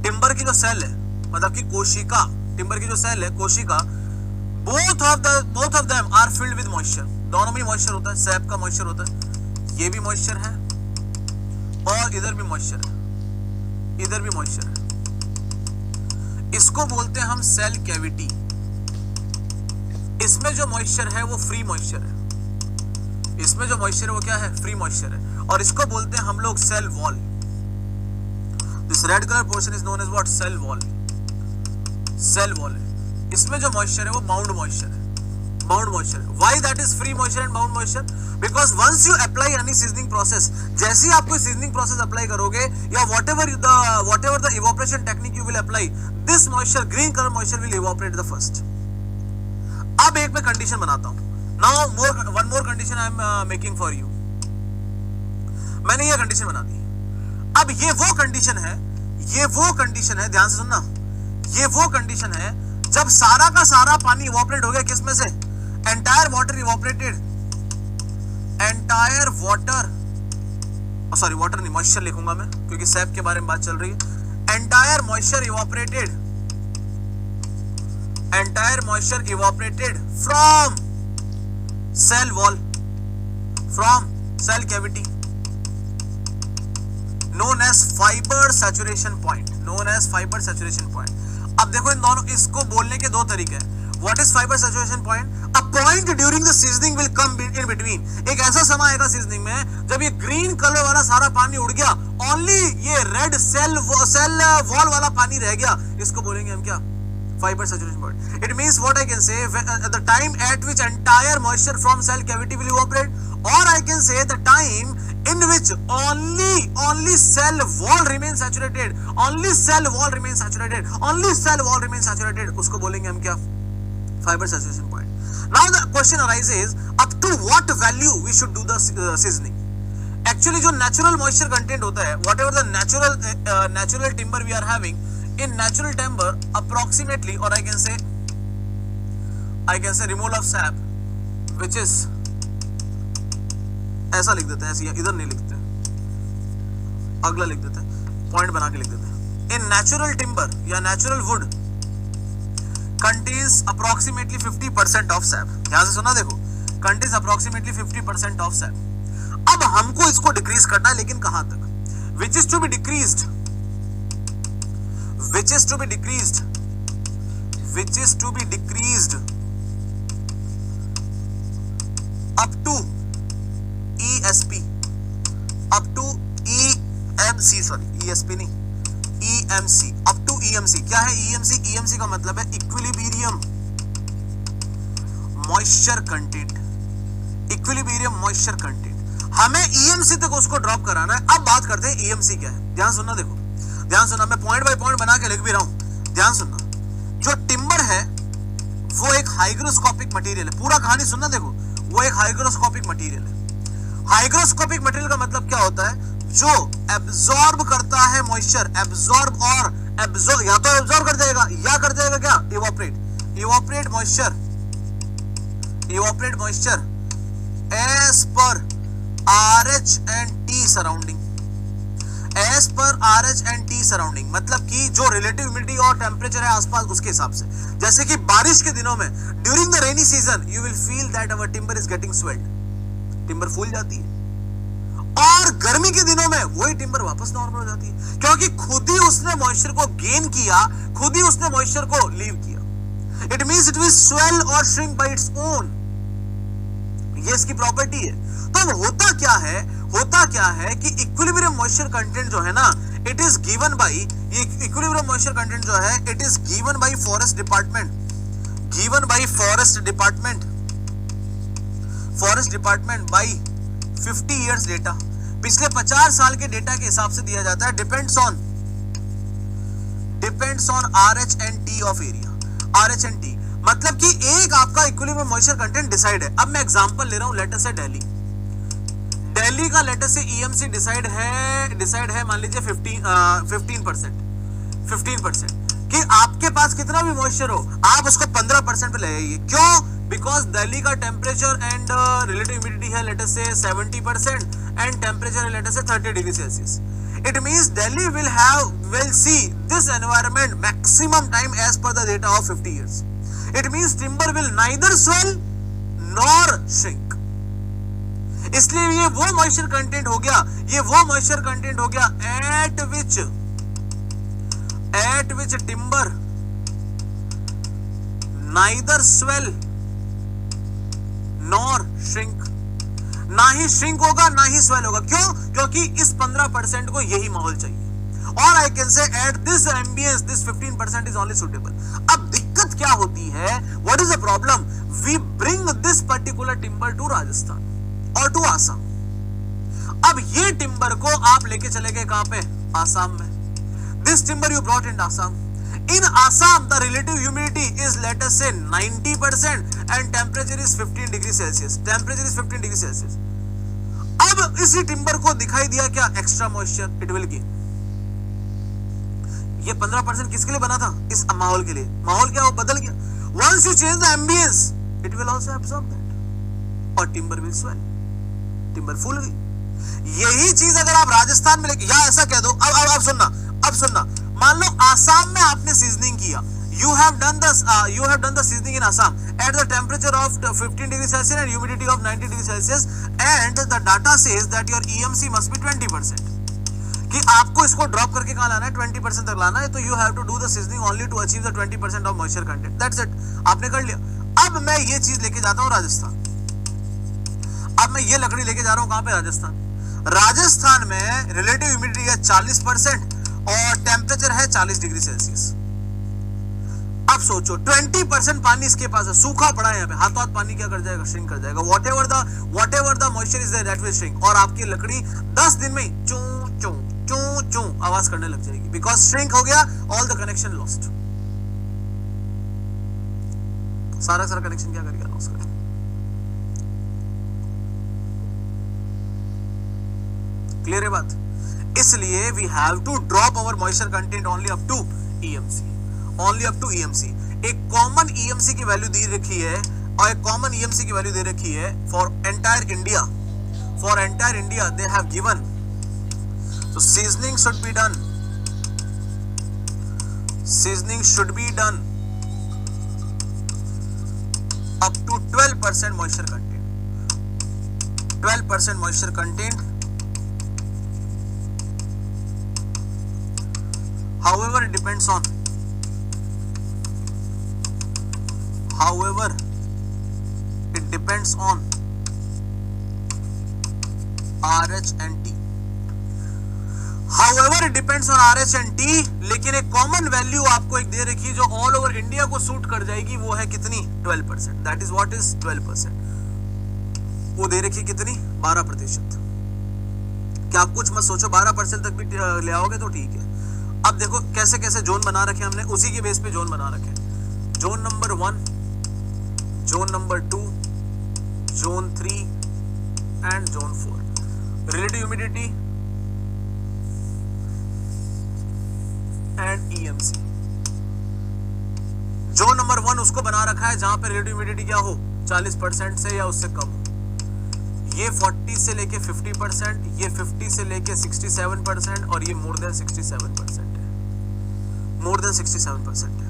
टिम्बर की जो सेल है, मतलब कि कोशिका, टिम्बर की जो सेल है कोशिका, both of them are filled with moisture। दोनों में मॉइस्चर होता है, सैप का मॉइस्चर होता है। ये भी मॉइस्चर है और इधर भी मॉइस्चर है, इधर भी मॉइस्चर है। इसको बोलते हैं हम सेल कैविटी। इसमें जो मॉइस्चर है वो फ्री मॉइस्चर है। इसमें जो मॉइस्चर है वो क्या है? फ्री मॉइस्चर है। और इसको बोलते हैं हम लोग cell wall. This red colour portion is known as what? Cell wall. Cell wall है। इसमें जो मॉइस्चर है वो बाउंड मॉइस्चर है, बाउंड मॉइस्चर है। Why that is free moisture and bound moisture? Because once you apply any seasoning process, जैसे ही आप कोई सीजनिंग प्रोसेस अप्लाई करोगे या whatever the evaporation technique you will apply, this moisture, green colour moisture will evaporate the first. अब एक मैं कंडीशन बनाता हूं। Now one more condition I am making for you. मैंने ये कंडीशन बना दी। अब ये वो कंडीशन है, ये वो कंडीशन है, ध्यान से सुनना, ये वो कंडीशन है जब सारा का सारा पानी इवोपरेट हो गया। किसमें से? Entire water evaporated, entire water, sorry water नहीं, मॉइस्चर लिखूंगा मैं क्योंकि सैप के बारे में बात चल रही है। Entire moisture evaporated, entire moisture evaporated from cell wall, from cell cavity, known as fiber saturation point, known as fiber saturation point। अब देखो इन दोनों, इसको बोलने के दो तरीके हैं। What is fiber saturation point? A point during the seasoning will come in between। एक ऐसा समय आएगा सीजनिंग में जब ये ग्रीन कलर वाला सारा पानी उड़ गया, ओनली ये रेड सेल वॉल वाला पानी रह गया। इसको बोलेंगे हम क्या? Fiber saturation point। It means what I can say, the time at which entire moisture from cell cavity will evaporate, or I can say the time in which only cell wall remains saturated, only cell wall remains saturated, only cell wall remains saturated। उसको बोलेंगे हम क्या? Fiber saturation point। Now the question arises, up to what value we should do the seasoning? Actually जो natural moisture content होता है, whatever the natural timber we are having, in natural timber approximately, or I can say removal of sap, which is, ऐसा लिख देते हैं, ऐसे इधर नहीं लिखते, अगला लिख देते हैं, पॉइंट बना के लिख देते हैं। इन नेचुरल टिम्बर या natural would contains approximately 50% of SAP. ध्यान से सुना, देखो, कंटेन्स अप्रोक्सीमेटली 50% ऑफ सैप। अब हमको इसको डिक्रीज करना है, लेकिन कहां तक? Which is to be decreased, which is to be decreased up to ESP, up to EMC, sorry ESP नहीं, EMC, अप टू EMC। क्या है EMC? EMC का मतलब है equilibrium moisture content, equilibrium moisture content. हमें EMC तक उसको ड्रॉप कराना है। अब बात करते हैं EMC क्या है। ध्यान सुनना, देखो ध्यान सुनना, मैं पॉइंट बाय पॉइंट बना के लिख भी रहा हूं, ध्यान सुनना। जो टिम्बर है वो एक हाइग्रोस्कोपिक मटेरियल है, पूरा कहानी सुनना, देखो वो एक हाइग्रोस्कोपिक मटेरियल है। हाइग्रोस्कोपिक मटेरियल का मतलब क्या होता है? जो एब्जॉर्ब करता है मॉइस्चर, एब्जॉर्ब और एब्जॉर्ब, या तो एब्जॉर्ब कर जाएगा या कर जाएगा क्या, evaporate, evaporate moisture, evaporate moisture as per RH and T surrounding, as per RH and T surrounding, मतलब कि जो रिलेटिव ह्यूमिडिटी और टेम्परेचर है आसपास उसके हिसाब से। जैसे कि बारिश के दिनों में during the rainy season you will feel that our timber is getting swelled, timber फूल जाती है, और गर्मी के दिनों में वही टिम्बर वापस नॉर्मल हो जाती है, क्योंकि खुद ही उसने मॉइस्चर को गेन किया, खुद ही उसने मॉइस्चर को लीव किया। It means it will swell और श्रिंक बाय इट्स ओन, ये इसकी प्रॉपर्टी है। तो अब होता क्या है, होता क्या है कि इक्विलिब्रियम मॉइस्चर कंटेंट जो है ना, इट इज गिवन बाय, ये इक्विलिब्रियम मॉइस्चर कंटेंट जो है it is given by forest department, given by forest department, forest department by 50 years data, पिछले 50 साल के डेटा के हिसाब से दिया जाता है। Depends on RH and T of area, RH and T, मतलब कि एक आपका इक्विलिब्रियम मॉइस्चर कंटेंट डिसाइड है। अब मैं एग्जांपल ले रहा हूं, लेटर से दिल्ली, दिल्ली का लेटर से EMC डिसाइड है मान लीजिए 15%, कि आपके पास कितना भी मॉइस्चर हो आप उसको 15% पे ले आइए। क्यों? बिकॉज दिल्ली का टेम्परेचर एंड रिलेटिव ह्यूमिडिटी है लेटर से 70% एंड टेम्परेचर है लेटर से 30 degree Celsius. It means Delhi will see this environment maximum time as per the data of 50 years. It means timber will neither swell nor shrink. इसलिए ये वो मॉइस्चर कंटेंट हो गया, ये वो मॉइस्चर कंटेंट हो गया at which timber neither swell nor shrink, ना ही श्रिंक होगा ना ही स्वेल होगा। क्यों? क्योंकि इस 15% को यही माहौल चाहिए। और I can say at this ambience this 15% is only suitable. अब दिक्कत क्या होती है, what is the problem? We bring this particular timber to Rajasthan और टू आसाम। अब ये टिम्बर को आप लेके चले गए कहां पे? आसाम में। This timber you brought in Assam. In Assam, the relative humidity is, let us say, 90% and temperature is 15 degree Celsius. Temperature is 15 degree Celsius. अब इसी टिम्बर को दिखाई दिया क्या? Extra moisture, it will give. ये 15% किसके लिए बना था? इस माहौल के लिए। माहौल क्या हो? बदल गया। Once you change the ambience, it will also absorb that. और टिम्बर will swell. टिम्बर फूल गई। यही चीज अगर आप राजस्थान में लेके, या ऐसा कह दो, अब सुनना, मान लो आसाम में आपने सीजनिंग किया, you have done the seasoning in Assam at the temperature of 15 degree Celsius and humidity of 90 degree Celsius, and the data says that your EMC must be 20%, कि आपको इसको ड्रॉप करके कहां लाना है? 20% तक लाना है। तो you have to do the seasoning only to achieve the 20% of moisture content. That's it, आपने कर लिया। अब मैं ये चीज लेके जाता हूं राजस्थान, अब मैं ये लकड़ी लेके जा रहा हूं कहां पे? राजस्थान में रिलेटिव ह्यूमिडिटी है 40% और टेम्परेचर है 40 डिग्री सेल्सियस। अब सोचो 20% पानी इसके पास है, सूखा पड़ा है यहाँ पे, हाथों हाथ पानी क्या कर जाएगा? श्रिंक कर जाएगा। whatever the moisture is there that will shrink, और आपकी लकड़ी 10 दिन में चू चू चू चू आवाज करने लग जाएगी, बिकॉज श्रिंक हो गया, ऑल द कनेक्शन लॉस्ट। सारा कनेक्शन क्या करेगा? लॉस करेगा। क्लियर है बात? इसलिए we have to drop our moisture content only up to EMC, only up to EMC। एक कॉमन EMC की वैल्यू दी रखी है, और एक कॉमन EMC की वैल्यू दे रखी है for entire India. For entire India they have given, so seasoning should be done, seasoning should be done up to 12% moisture content, 12% moisture content। However, it depends on, RH and T. However, it depends on RH and T, लेकिन एक कॉमन वैल्यू आपको एक दे रखी है जो ऑल ओवर इंडिया को सूट कर जाएगी, वो है कितनी? 12%. That is what is 12%. वो दे रखी कितनी? 12%. क्या आप कुछ मत सोचो, 12% तक भी ले आओगे तो ठीक है. अब देखो कैसे कैसे जोन बना रखे हमने, उसी के बेस पे जोन बना रखे. Zone number 1, zone number 2, zone 3 and zone 4. Relative humidity and EMC. Zone number 1 उसको बना रखा है जहां पे रिलेटिव ह्यूमिडिटी क्या हो? 40% से या उससे कम हो. ये 40 से लेके 50%, ये 50 से लेके 67% और ये मोर देन 67% है. मोर देन 67% है.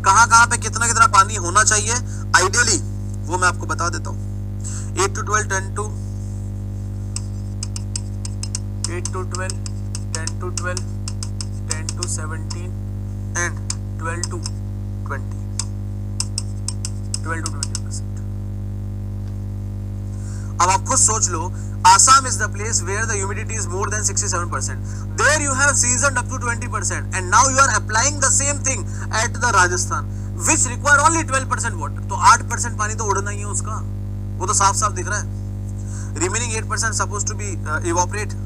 कहां पे कितना कितना पानी होना चाहिए आइडियली, वो मैं आपको बता देता हूं. 8 to 12, 10 to 8 to 12, 10 to 12, 10 to 17 and 12 to 20. 12 to 20%. अब आप खुद सोच लो, Assam is the place where the humidity is more than 67%. There you have seasoned up to 20%, and now you are applying the same thing at the Rajasthan, which require only 12% water. तो 8% पानी तो उड़ना ही है उसका, वो तो साफ साफ दिख रहा है. Remaining 8% supposed to be evaporate.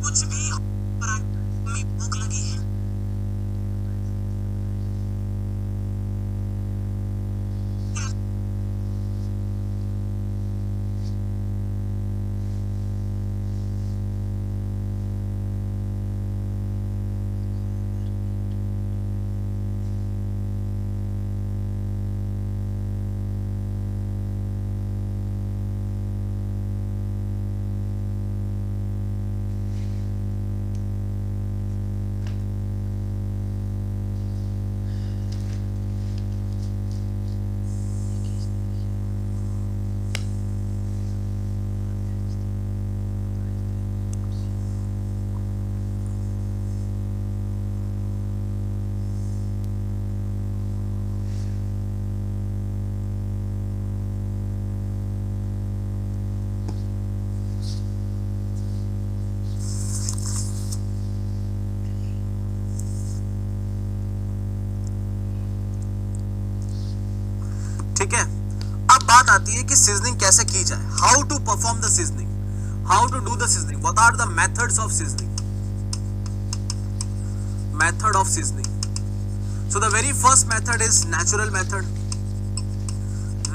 कुछ भी भूख लगी है. ठीक है. अब बात आती है कि सीजनिंग कैसे की जाए. How to perform the seasoning, how to do the seasoning, what are the methods of seasoning. Method of seasoning. So the very first method is natural method.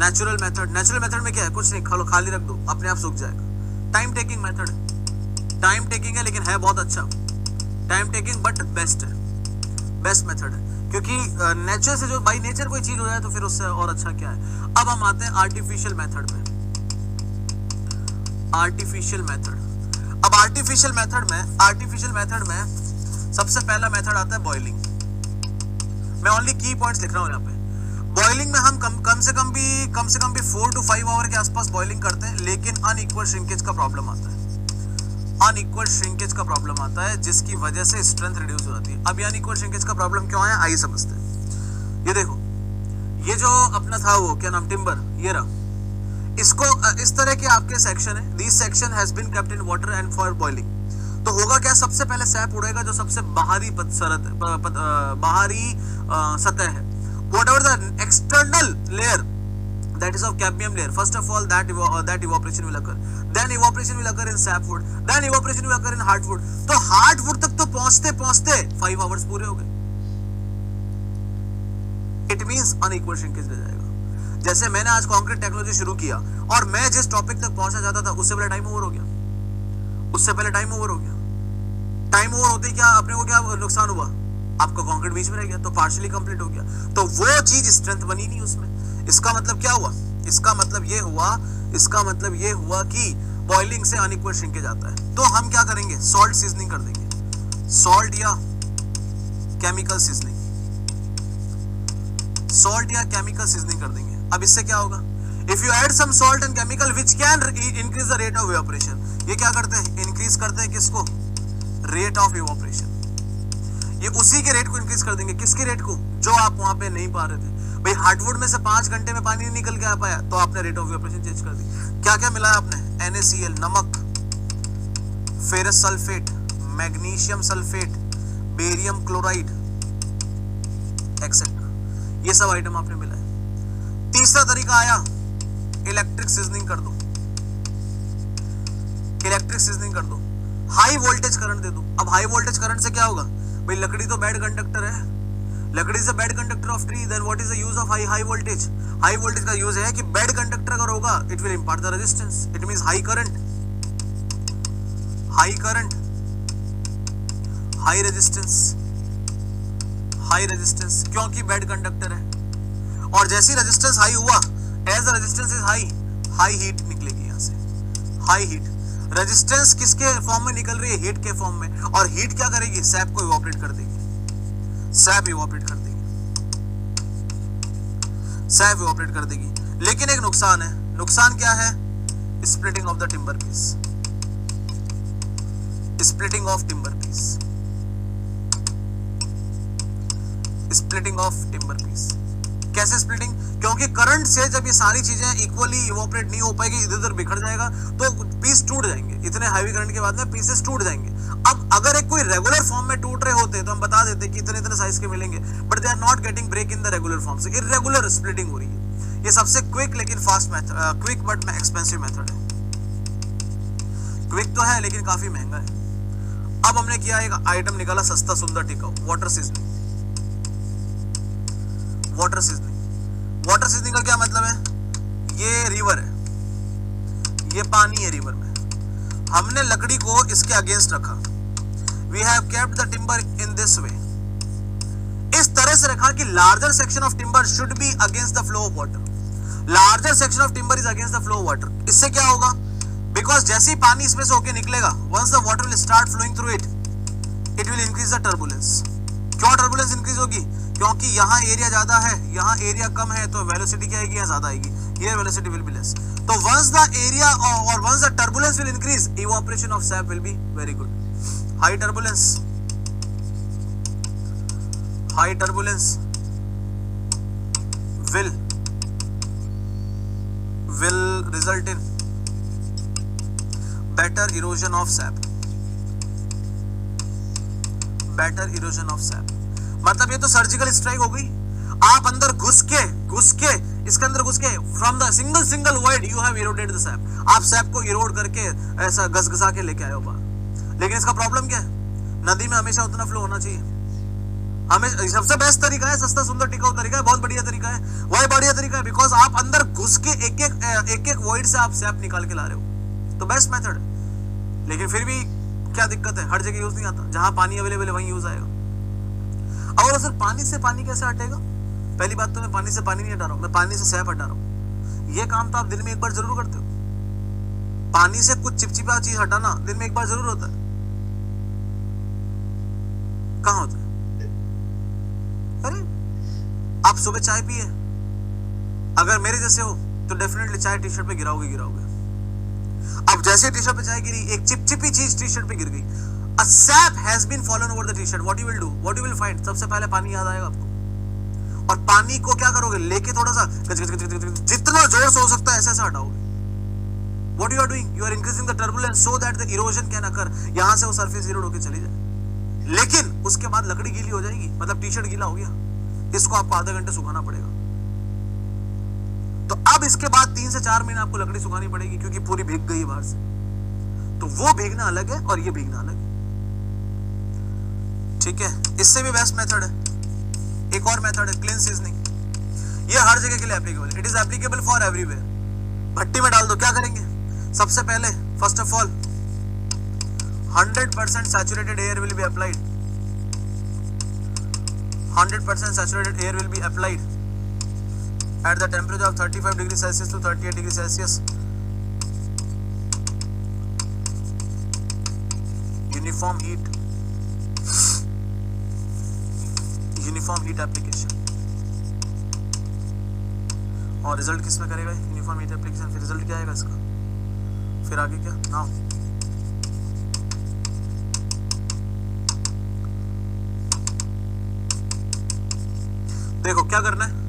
Natural method, natural method में क्या है? कुछ नहीं, खाली रख दो, अपने आप सूख जाएगा. Time taking method, time taking है लेकिन है बहुत अच्छा. टाइम टेकिंग बट बेस्ट है, बेस्ट मेथड है, क्योंकि नेचर से जो बाई नेचर कोई चीज हो जाए तो फिर उससे और अच्छा क्या है. अब हम आते हैं आर्टिफिशियल मेथड पे. Artificial method. अब आर्टिफिशियल मेथड में सबसे पहला मेथड आता है बॉइलिंग। मैं ओनली की पॉइंट्स लिख रहा हूं यहाँ पे। बॉइलिंग में हम कम से कम भी 4 to 5 आवर के आसपास बॉइलिंग करते हैं, लेकिन अनइक्वल श्रिंकेज का प्रॉब्लम आता है, जिसकी वजह से स्ट्रेंथ रिड्यूस हो जाती है। अब ये अनइक्वल श्रिंकेज का प्रॉब्लम क्यों आया, आइए समझते हैं। ये देखो, ये जो अपना था वो क्या नाम, टिम्बर, ये रहा। इसको इस तरह के आपके सेक्शन है, this section has been kept in water and for boiling. तो होगा क्या, सबसे पहले सैप उड़ेगा जो सबसे बाहरी सतह है, whatever the external layer that is of cadmium layer. First of all, that evaporation will occur. Then evaporation will occur in sapwood. Then evaporation will occur in hardwood. तो hardwood तक तो पहुंचते 5 आवर्स पूरे हो गए। It means unequal shrinkage रह जाएगा। जैसे मैंने आज कंक्रीट टेक्नोलॉजी शुरू किया और मैं जिस टॉपिक तक पहुंचना चाहता था उससे पहले टाइम ओवर हो गया। टाइम ओवर होते क्या अपने को क्या नुकसान हुआ, आपका कंक्रीट बीच में रह गया, तो पार्शियली कंप्लीट हो गया। तो वो चीज स्ट्रेंथ बनी नहीं उसमें। इसका मतलब क्या हुआ, इसका मतलब ये हुआ कि बॉइलिंग से अनइक्वल श्रिंकेज आता है। तो हम क्या करेंगे, सॉल्ट सीजनिंग कर देंगे, सॉल्ट या केमिकल सीजनिंग कर देंगे। अब इससे क्या होगा, if you add some salt and chemical which can increase the rate of evaporation, ये क्या करते हैं, इंक्रीज करते हैं किसको, रेट ऑफ इवेपोरेशन। ये उसी के रेट को इंक्रीज कर देंगे, किसके रेट को, जो आप वहां पे नहीं पा रहे थे। भाई हार्डवुड में से 5 घंटे में पानी नहीं निकल के आ पाया, तो आपने रेट ऑफ इवेपोरेशन चेंज कर दी। क्या क्या मिलाया आपने, NaCl नमक, ferrous sulphate, magnesium sulphate, barium chloride etcetera, ये सब आइटम आपने मिलाया। तीसरा तरीका आया, इलेक्ट्रिक सीजनिंग कर दो, हाई वोल्टेज करंट दे दो। अब हाई वोल्टेज करंट से क्या होगा, भाई लकड़ी तो बैड कंडक्टर है, लकड़ी से bad conductor of tree, then what is the use of high voltage. High voltage का यूज है कि बैड कंडक्टर अगर होगा it will impart the resistance, it means high current, high resistance, क्योंकि बैड कंडक्टर है। और जैसी रेजिस्टेंस हाई हुआ, as the resistance is high heat निकलेगी यहां से, हाई हीट। रेजिस्टेंस किसके फॉर्म में निकल रही है, हीट के फॉर्म में, और हीट क्या करेगी, सैप को इवोपरेट कर देगी, सैप इवोपरेट कर देगी। लेकिन एक नुकसान है, नुकसान क्या है, स्प्लिटिंग ऑफ टिम्बर पीस। कैसे स्प्लिटिंग, क्योंकि करंट से जब ये सारी चीजें इक्वली इवोपरेट नहीं हो पाएगी, इधर उधर बिखर जाएगा, तो पीस टूट जाएंगे। इतने हैवी करंट के बाद में पीसेस टूट जाएंगे। अब अगर एक कोई रेगुलर फॉर्म में टूट रहे होते तो हम बता देते कि इतने इतने साइज के मिलेंगे, but they are not getting break in the regular form, से इरेगुलर स्प्लिटिंग हो रही है। ये सबसे क्विक लेकिन fast method, quick but expensive method है। क्विक तो है लेकिन काफी महंगा है। अब हमने किया एक आइटम निकाला सस्ता सुंदर टिकाऊ, वाटर सीजनिंग का क्या मतलब है, ये रिवर है, ये पानी है रिवर में, हमने लकड़ी को इसके अगेंस्ट रखा, we have kept the timber in this way, इस तरह से रखा कि larger section of timber should be against the flow of water, larger section of timber is against the flow of water. इससे क्या होगा, बिकॉज जैसे ही पानी इसमें से होके निकलेगा, once the water will start flowing through it will increase the turbulence. क्यों टर्बुलेंस इंक्रीज होगी, क्योंकि यहाँ एरिया ज्यादा है, यहाँ एरिया कम है, तो वेलोसिटी क्या आएगी, यहाँ ज्यादा आएगी, here velocity will be less. So once the area or once the turbulence will increase, evaporation of sap will be very good. High turbulence will result in better erosion of sap. मतलब ये तो सर्जिकल स्ट्राइक हो गई। आप अंदर घुस के इसके अंदर घुस के from the single void you have eroded the SAP, आप सैप को इरोड करके ऐसा घसघसा के लेके आए हो बाहर। लेकिन इसका प्रॉब्लम क्या है, नदी में हमेशा उतना फ्लो होना चाहिए। हमें सबसे बेस्ट तरीका है, सस्ता सुंदर टिकाऊ तरीका है, बहुत बढ़िया तरीका है। वही बढ़िया तरीका है बिकॉज आप अंदर घुस के एक वॉइड से आप सैप निकाल के ला रहे हो, तो बेस्ट मेथड। लेकिन फिर भी क्या दिक्कत है, हर जगह यूज नहीं आता, जहां पानी अवेलेबल है वहीं यूज आएगा। और सर पानी से पानी कैसे हटेगा, पहली बात तो मैं पानी से पानी नहीं हटा रहा हूं, मैं पानी से सैप हटा रहा हूं। ये काम तो आप दिन में एक बार जरूर करते हो, पानी से कुछ चिपचिपा चीज हटाना दिन में एक बार जरूर होता है। कहां होता है? अरे आप सुबह चाय पिए, अगर मेरे जैसे हो तो डेफिनेटली चाय टी शर्ट पे गिराओगे गिराओगे। अब जैसे टी शर्ट पे चाय गिरी, एक चिपचिपी चीज टी शर्ट पे गिर गई, a sap has been fallen over the t-shirt, what you will do, what you will find, सबसे पहले पानी याद आएगा आपको। और पानी को क्या करोगे, लेके थोड़ा सा जितना जोर से हो सकता है ऐसे ऐसे हटाओगे। What you are doing, you are increasing the turbulence so that the erosion can occur, यहां से वो सरफेस इरोड होके चली जाए। लेकिन उसके बाद लकड़ी गीली हो जाएगी, मतलब टी शर्ट गीला हो गया, इसको आपको आधे घंटे सुखाना पड़ेगा। तो अब इसके बाद 3 से 4 महीने आपको लकड़ी सुखानी पड़ेगी, क्योंकि पूरी भीग गई बाहर से। तो वो भीगना अलग है और ये भीगना अलग है, ठीक है। इससे भी बेस्ट मेथड है, एक और मेथड है क्लीन सीजनिंग। ये हर जगह के लिए एप्लीकेबल है, it is applicable for everywhere. भट्टी में डाल दो, क्या करेंगे सबसे पहले, first of all 100% saturated air will be applied, 100% saturated air will be applied at the temperature of 35 degrees Celsius to 38 degrees Celsius. Uniform heat application। और रिजल्ट किस में करेगा यूनिफॉर्म हीट एप्लीकेशन? फिर रिजल्ट क्या आएगा इसका, फिर आगे क्या नाउ, देखो क्या करना है।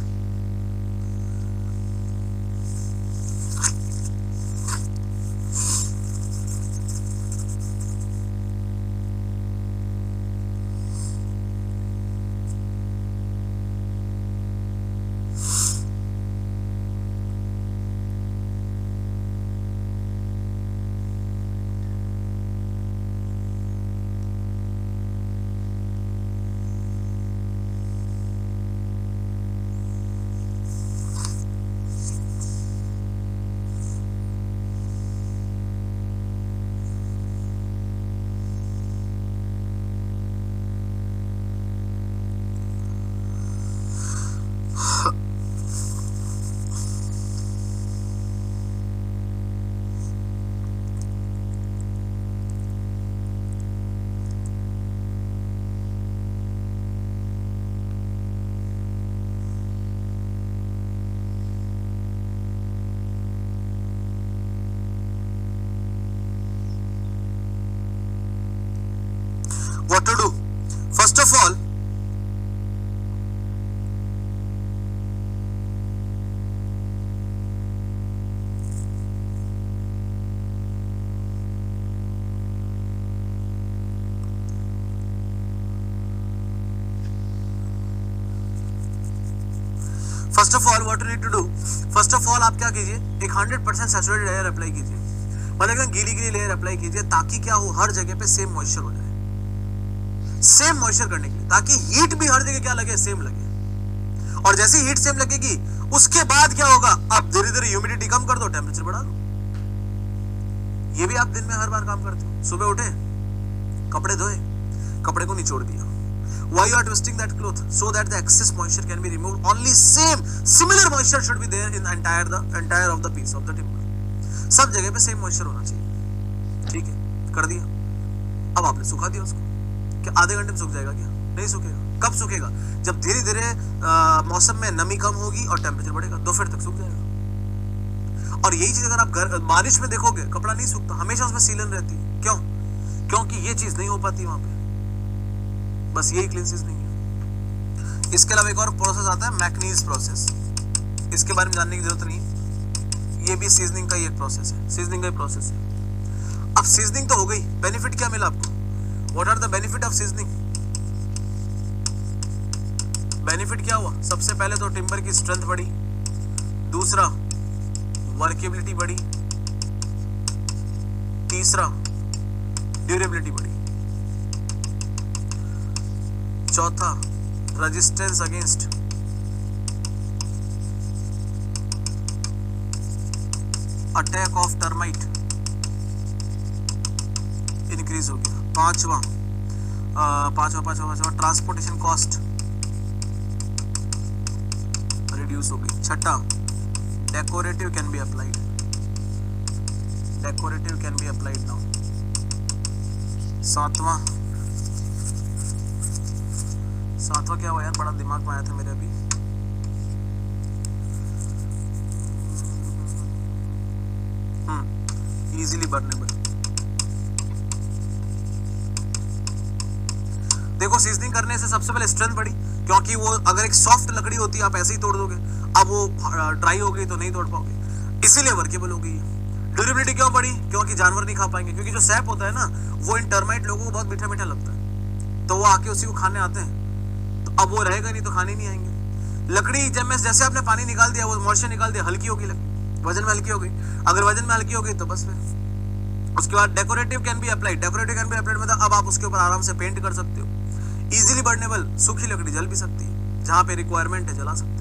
What to do? First of all, what you need to do, first of all आप क्या कीजिए, एक 100% सैचुरेटेड एयर अप्लाई कीजिए, मतलब एकदम गीली गीली लेयर अप्लाई कीजिए, ताकि क्या हो, हर जगह पे सेम मॉइस्चर हो जाए, सेम मॉइस्चर करने के लिए, ताकि हीट भी हर जगह क्या लगे, सेम लगे। और जैसे हीट सेम लगेगी, उसके बाद क्या होगा, आप धीरे धीरे ह्यूमिडिटी कम कर दो, टेम्परेचर बढ़ा दो। ये भी आप दिन में हर बार काम करते हो, सुबह उठे, कपड़े धोए, कपड़े को निचोड़ दिया, why you are twisting that cloth, so that the excess moisture can be removed, only similar moisture should be there in entire of the piece of the timber, सब जगह पे सेम मॉइस्चर होना चाहिए, ठीक है, कर दिया। अब आपने सुखा दिया उसको, क्या आधे घंटे में सूख जाएगा क्या? नहीं सूखेगा। कब सूखेगा? जब धीरे धीरे मौसम में नमी कम होगी और टेम्परेचर बढ़ेगा, दोपहर तक सूख जाएगा। और यही चीज अगर आप बारिश में देखोगे, कपड़ा नहीं सूखता, हमेशा उसमें सीलन रहती है। क्यों? क्योंकि ये चीज नहीं हो पाती वहां पे, बस यही क्लीन सीजनिंग है। इसके अलावा एक और प्रोसेस आता है, मैकनीज प्रोसेस, इसके बारे में जानने की जरूरत नहीं है, ये भी सीजनिंग का ही एक प्रोसेस है, सीजनिंग का ही प्रोसेस है। अब सीजनिंग तो हो गई, बेनिफिट क्या मिला आपको? What are the benefit of seasoning? Benefit क्या हुआ? सबसे पहले तो टिम्बर की स्ट्रेंथ बढ़ी, दूसरा वर्केबिलिटी बढ़ी, तीसरा ड्यूरेबिलिटी बढ़ी, चौथा resistance against attack of termite increase हो गया, पांचवा ट्रांसपोर्टेशन कॉस्ट रिड्यूस हो गई, छठा decorative can be applied, decorative can be applied now. सातवां क्या हुआ यार, बड़ा दिमाग में आया था मेरे अभी। इजीली बर्नेबल। देखो सीजनिंग करने से सबसे पहले स्ट्रेंथ बढ़ी, क्योंकि वो अगर एक सॉफ्ट लकड़ी होती है आप ऐसे ही तोड़ दोगे, अब वो ड्राई हो गई तो नहीं तोड़ पाओगे, इसीलिए वर्केबल हो गई है। ड्यूरेबिलिटी क्यों बढ़ी? क्योंकि जानवर नहीं खा पाएंगे, क्योंकि जो सैप होता है ना वो इन टर्माइट लोगों को बहुत मीठा मीठा लगता है, तो वो आके उसी को खाने आते हैं, तो अब वो रहेगा नहीं तो खाने नहीं आएंगे। लकड़ी जब मैं जैसे आपने पानी निकाल दिया, वो मॉइस्चर निकाल दिया, हल्की होगी लकड़ी, वजन में हल्की हो गई। अगर वजन में हल्की हो गई तो बस फिर उसके बाद decorative can be applied. Decorative can be applied मतलब अब आप उसके ऊपर आराम से पेंट कर सकते हो। इजीली बर्नेबल, सूखी लकड़ी जल भी सकती है, जहां पे रिक्वायरमेंट है जला सकते हो।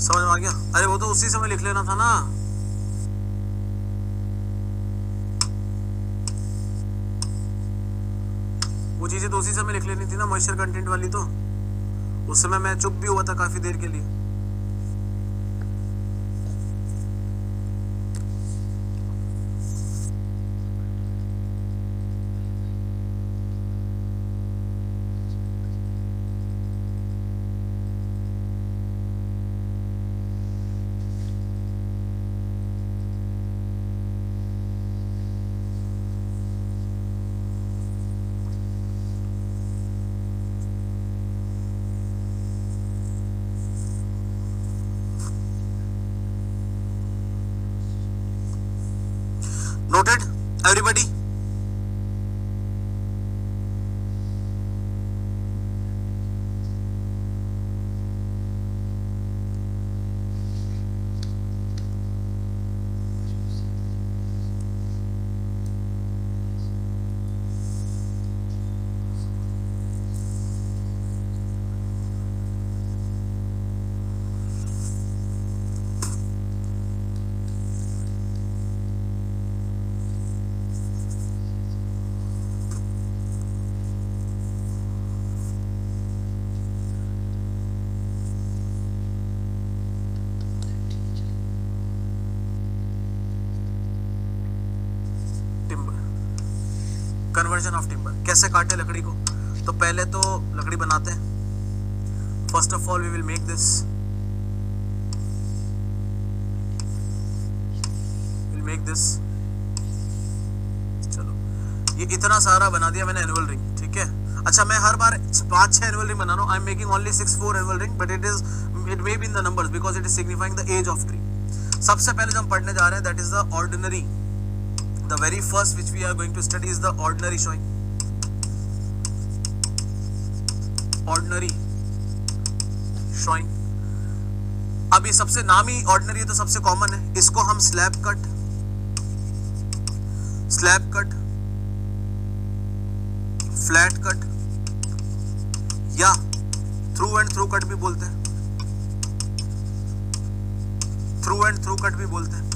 समझ में आ गया? अरे वो तो उसी समय लिख लेना था ना। वो चीजें तो उसी समय लिख लेनी थी ना, मॉइस्चर कंटेंट वाली। तो उस समय मैं चुप भी हुआ था काफी देर के लिए। Noted, everybody? Conversion of timber कैसे काटे लकड़ी को? तो पहले तो लकड़ी बनाते हैं। First of all we will make this, चलो ये इतना सारा बना दिया मैंने एनुअल रिंग, ठीक है। अच्छा मैं हर बार 5-6 एनुअल रिंग बना रहा हूँ। I am making only 6-4 annual ring, but it may be in the numbers because it is signifying the age of tree. सबसे पहले जो हम पढ़ने जा रहे हैं that is the ordinary. The very first which we are going to study is the ordinary showing. Ordinary showing. अब ये सबसे नाम ही ऑर्डिनरी है तो सबसे कॉमन है। इसको हम स्लैब कट, फ्लैट कट या थ्रू एंड थ्रू कट भी बोलते हैं। थ्रू एंड थ्रू कट भी बोलते हैं।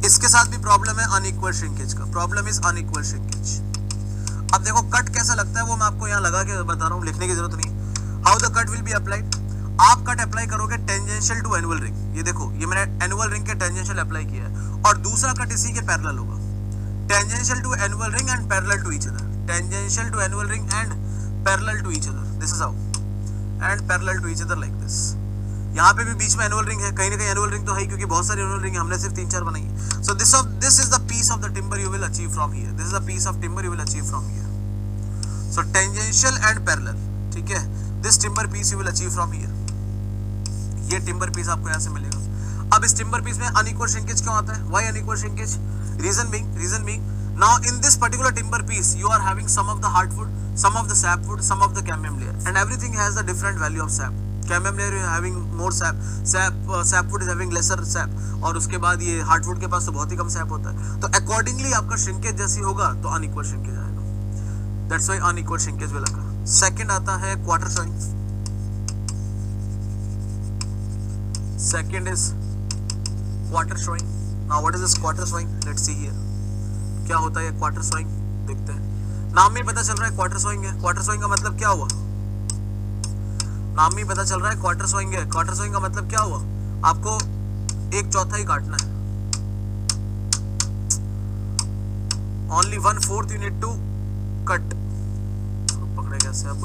इसके साथ भी प्रॉब्लम है अनइक्वल श्रिंकेज का। Problem is unequal shrinkage. अब देखो कट कैसा लगता है वो मैं आपको यहाँ लगा के बता रहा हूँ, लिखने की जरूरत नहीं। How the cut will be applied. आप कट अप्लाई करोगे टेंजेंशियल टू एनुअल रिंग। ये देखो ये मैंने एनुअल रिंग के टेंजेंशियल अप्लाई किया है और दूसरा कट इसी के पैरेलल होगा। tangential to annual ring and parallel to each other, tangential to annual ring and parallel to each other, this is how, and parallel to each other like this. यहाँ पे भी बीच में एनुअल रिंग है, कहीं ना कहीं एनुअल रिंग तो है क्योंकि बहुत सारी एनुअल रिंग हमने सिर्फ 3-4 बनाई है. So this is the piece of the timber you will achieve from here, this is the piece of timber you will achieve from here. So tangential and parallel, ठीक है, this timber piece you will achieve from here. ये टिम्बर पीस आपको यहाँ से मिलेगा. अब इस टिम्बर पीस में अनइक्वल श्रिंकेज क्यों आता है? Why unequal shrinkage? Reason being now in this particular timber piece you are having some of the hardwood, some of the sapwood, some of the cambium layer, and everything has a different value of sap. Cambium layer is having more sapwood is having lesser sap, और उसके बाद ये hardwood के पास तो बहुत ही कम sap होता है. तो accordingly आपका shrinkage जैसी होगा तो unequal shrinkage आएगा. That's why unequal shrinkage will occur. Second आता है quarter showing. Second is quarter showing. Now what is this quarter showing? Let's see here. क्या होता है क्वार्टर सोइंग, देखते हैं. नाम में पता चल रहा है क्वार्टर सोइंग है. क्वार्टर सोइंग का मतलब क्या हुआ? नाम में पता चल रहा है क्वार्टर सोइंग है. क्वार्टर सोइंग का मतलब क्या हुआ? आपको 1/4 काटना है. Only 1/4 you need to cut. पकड़े कैसे? अब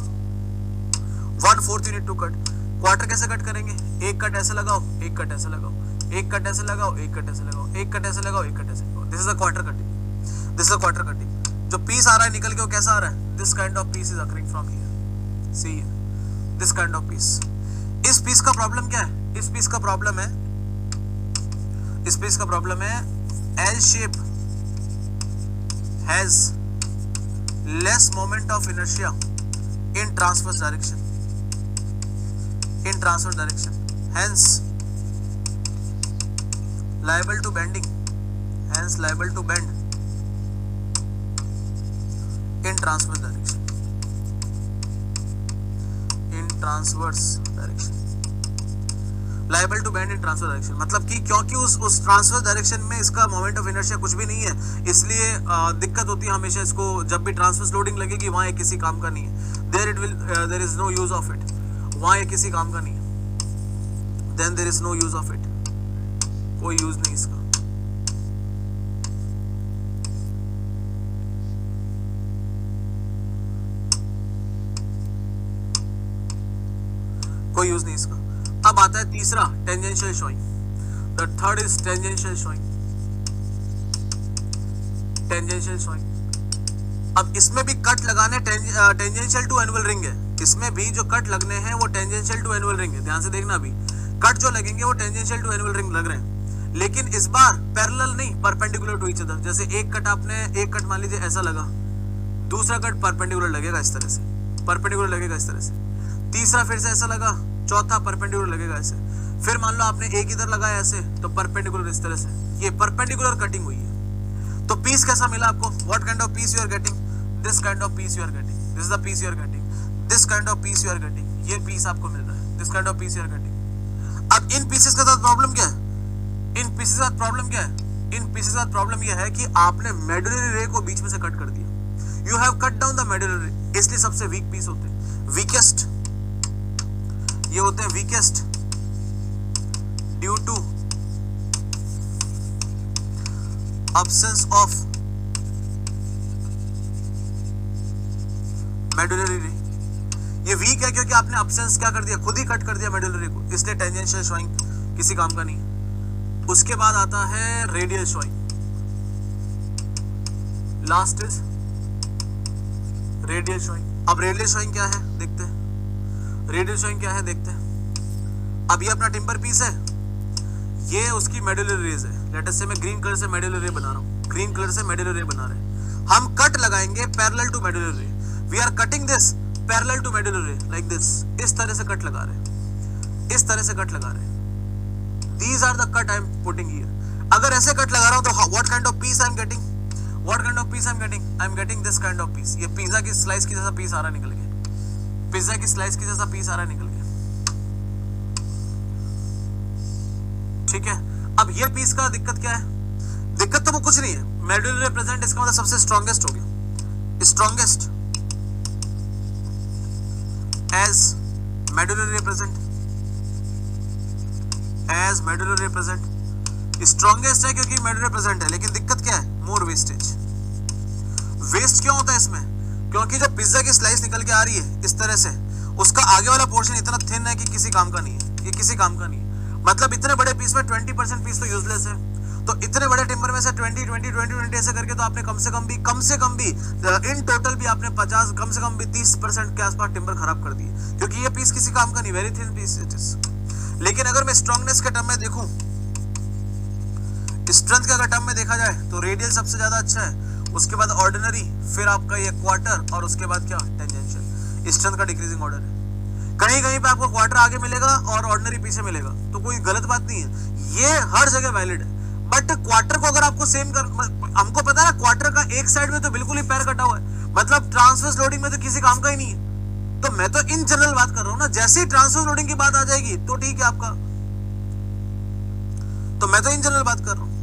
1/4 you need to cut. Quarter कैसे कट करेंगे? एक कट ऐसे लगाओ, एक कट ऐसे लगाओ, एक कट ऐसे लगाओ, एक कट ऐसे लगाओ, एक कट ऐसे लगाओ, एक कट ऐसे लगाओ. This is a quarter cutting. This is a quarter cutting. जो पीस आ रहा है निकल के वो कैसा आ रहा है? This kind of piece is occurring from here. See this kind of piece. इस पीस का प्रॉब्लम क्या है? इस पीस का प्रॉब्लम है, इस पीस का प्रॉब्लम है L shape has less moment of inertia in transverse direction, in transverse direction, hence liable to bending, hence liable to bend in transverse direction, in transverse direction, liable to bend in transverse direction. मतलब कि क्योंकि उस ट्रांसवर्स डायरेक्शन में इसका मोमेंट ऑफ इनर्शिया कुछ भी नहीं है, इसलिए दिक्कत होती है हमेशा इसको. जब भी ट्रांसवर्स लोडिंग लगेगी वहां ये किसी काम का नहीं है. There is no use of it. वहां ये किसी काम का नहीं है. Then there is no use of it. कोई यूज नहीं इसका. कोई यूज नहीं इसका. अब आता है तीसरा, tangential showing. The third is tangential showing. Tangential showing. अब इसमें भी कट लगाने टेंजेंशियल टू एनुअल रिंग है. इसमें भी जो कट लगने हैं वो टेंजेंशियल टू एनुअल रिंग है. ध्यान से देखना, अभी कट जो लगेंगे वो टेंजेंशियल टू एनुअल रिंग लग रहे हैं, लेकिन इस बार पैरेलल नहीं, परपेंडिकुलर टू ईच अदर. जैसे एक कट मान लीजिए ऐसा लगा, दूसरा कट परपेंडिकुलर लगेगा इस तरह से, परपेंडिकुलर लगेगा इस तरह से. तीसरा फिर से ऐसा लगा, चौथा परपेंडिकुलर लगेगा ऐसे. फिर मान लो आपने एक इधर लगाया ऐसे, तो परपेंडिकुलर इस तरह से. ये परपेंडिकुलर कटिंग हुई है. तो पीस कैसा मिला आपको? What kind of piece you are getting? This kind of piece you are getting. This is the piece you are getting. This kind of piece you are getting. ये पीस आपको मिल रहा है. This kind of piece you are getting. अब इन पीसेस के साथ प्रॉब्लम क्या है? इन पीसेस के साथ प्रॉब्लम क्या है? इन पीसेस के साथ प्रॉब्लम यह है कि आपने मेडुलरी रे को बीच में से कट कर दिया. You have cut down the medullary रे. इसलिए सबसे वीक पीस होते हैं. वीकेस्ट ये होते हैं weakest due to absence of medullary ray. ये वीक है क्योंकि आपने absence क्या कर दिया? खुद ही कट कर दिया मेडुलरी को, इसलिए टेंजेंशियल शोइंग किसी काम का नहीं. उसके बाद आता है radial showing. Last is radial showing. अब रेडियल शोइंग क्या है देखते हैं. रेडियल शोइंग क्या है देखते हैं. अब ये अपना टिम्बर पीस है, ये उसकी मेडुलरी रेज है. लेट अस से मैं ग्रीन कलर से मेडुलरी रे बना रहा हूँ, ग्रीन कलर से मेडुलरी रे बना रहे हैं. हम कट लगाएंगे parallel to medullary ray. We are cutting this parallel to medullary ray like this. इस तरह से कट लगा रहे हैं, इस तरह से कट लगा रहे हैं. These are the cut I am putting here. अगर ऐसे कट लगा रहा हूं तो what kind of piece I am getting? What kind of piece I am getting? I am getting this kind of piece. ये पिज्जा की स्लाइस की जैसा पीस आ रहा निकल गया. पिज्जा की स्लाइस की जैसा पीस आ रहा निकल गया. ठीक है. अब ये पीस का दिक्कत क्या है? दिक्कत तो वो कुछ नहीं है. मेडुलरी रिप्रेजेंट इसका मतलब सबसे स्ट्रॉन्गेस्ट हो गया. Strongest as medullary represent, as medullary represent. Strongest है क्योंकि मेडुलरी रिप्रेजेंट है, लेकिन दिक्कत क्या है? मोर वेस्टेज. वेस्ट क्यों होता है इसमें? क्योंकि जो पिज्जा की स्लाइस निकल के आ रही है इस तरह से, उसका आगे वाला पोर्शन इतना थिन है कि किसी काम का नहीं है, ये किसी काम का नहीं है। मतलब इतने बड़े पीस में 20% पीस तो यूजलेस है। तो इतने बड़े टिम्बर में से 20 ऐसे करके तो आपने कम से कम भी इन टोटल भी आपने 50 कम से कम भी 30% के आसपास टिम्बर खराब कर दिए, क्योंकि ये पीस किसी काम का नहीं, very thin piece it is. लेकिन अगर मैं स्ट्रॉन्गनेस के टर्म में देखूं, स्ट्रेंथ के अगर टर्म में देखा जाए तो रेडियल सबसे ज्यादा अच्छा है, उसके बाद ऑर्डिनरी, फिर आपका ये क्वार्टर और उसके बाद क्या टेंजेंशियल। स्ट्रेंथ का डिक्रीजिंग ऑर्डर है। कहीं कहीं पे आपको क्वार्टर आगे मिलेगा और ऑर्डिनरी पीछे मिलेगा, तो कोई गलत बात नहीं है, ये हर जगह वैलिड है। बट क्वार्टर को अगर आपको सेम कर, हमको पता है ना क्वार्टर का एक साइड में तो बिल्कुल ही पैर कटा हुआ है, मतलब ट्रांसवर्स लोडिंग में तो किसी काम का ही नहीं है। तो मैं तो इन जनरल बात कर रहा हूं ना, जैसे ही ट्रांसवर्स लोडिंग की बात आ जाएगी तो ठीक है आपका, तो मैं तो इन जनरल बात कर रहा हूं।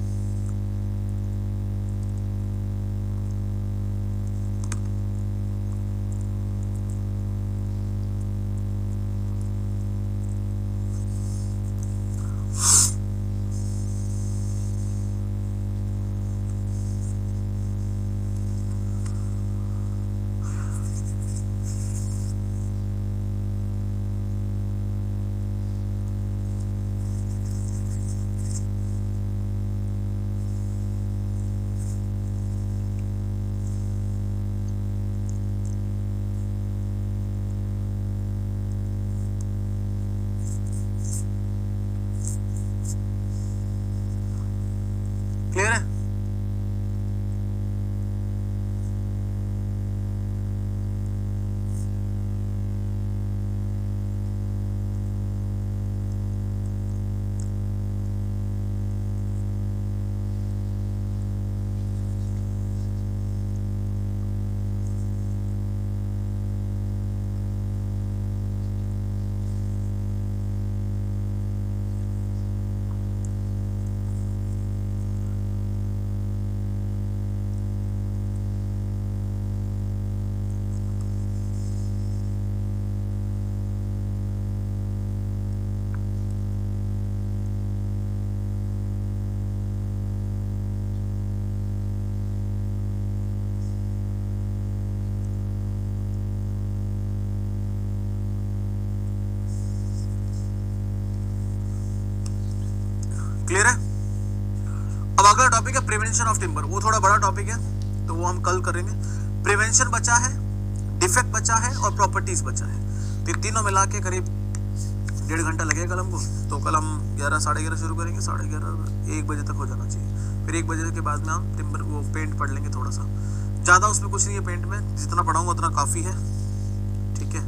क्लियर है? क्लियर है? अब अगला टॉपिक है प्रिवेंशन ऑफ टिम्बर। वो थोड़ा बड़ा टॉपिक है तो वो हम कल करेंगे। प्रिवेंशन बचा है, डिफेक्ट बचा है और प्रॉपर्टीज बचा है। तो तीनों मिला के करीब 1.5 घंटा लगेगा कल हमको। तो कल हम 11 साढ़े 11 शुरू करेंगे, 11:30 1 बजे तक हो जाना चाहिए। फिर 1 बजे के बाद में हम टिम्बर वो पेंट पढ़ लेंगे थोड़ा सा, ज़्यादा उसमें कुछ नहीं है पेंट में, जितना पढ़ाऊंगा उतना काफ़ी है, ठीक है।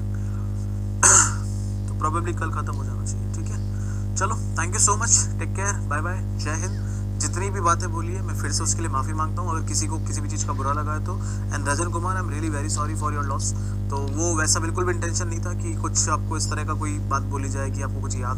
तो प्रॉबेबली कल खत्म हो जाना चाहिए, ठीक है। चलो, thank you so much, take care, bye bye, Jai Hind. जितनी भी बातें बोली है मैं फिर से उसके लिए माफ़ी मांगता हूँ, अगर किसी को किसी भी चीज़ का बुरा लगा है तो। And Rajan Kumar, I am really very sorry for your loss. तो वो वैसा बिल्कुल भी इंटेंशन नहीं था कि कुछ आपको इस तरह का कोई बात बोली जाए कि आपको कुछ याद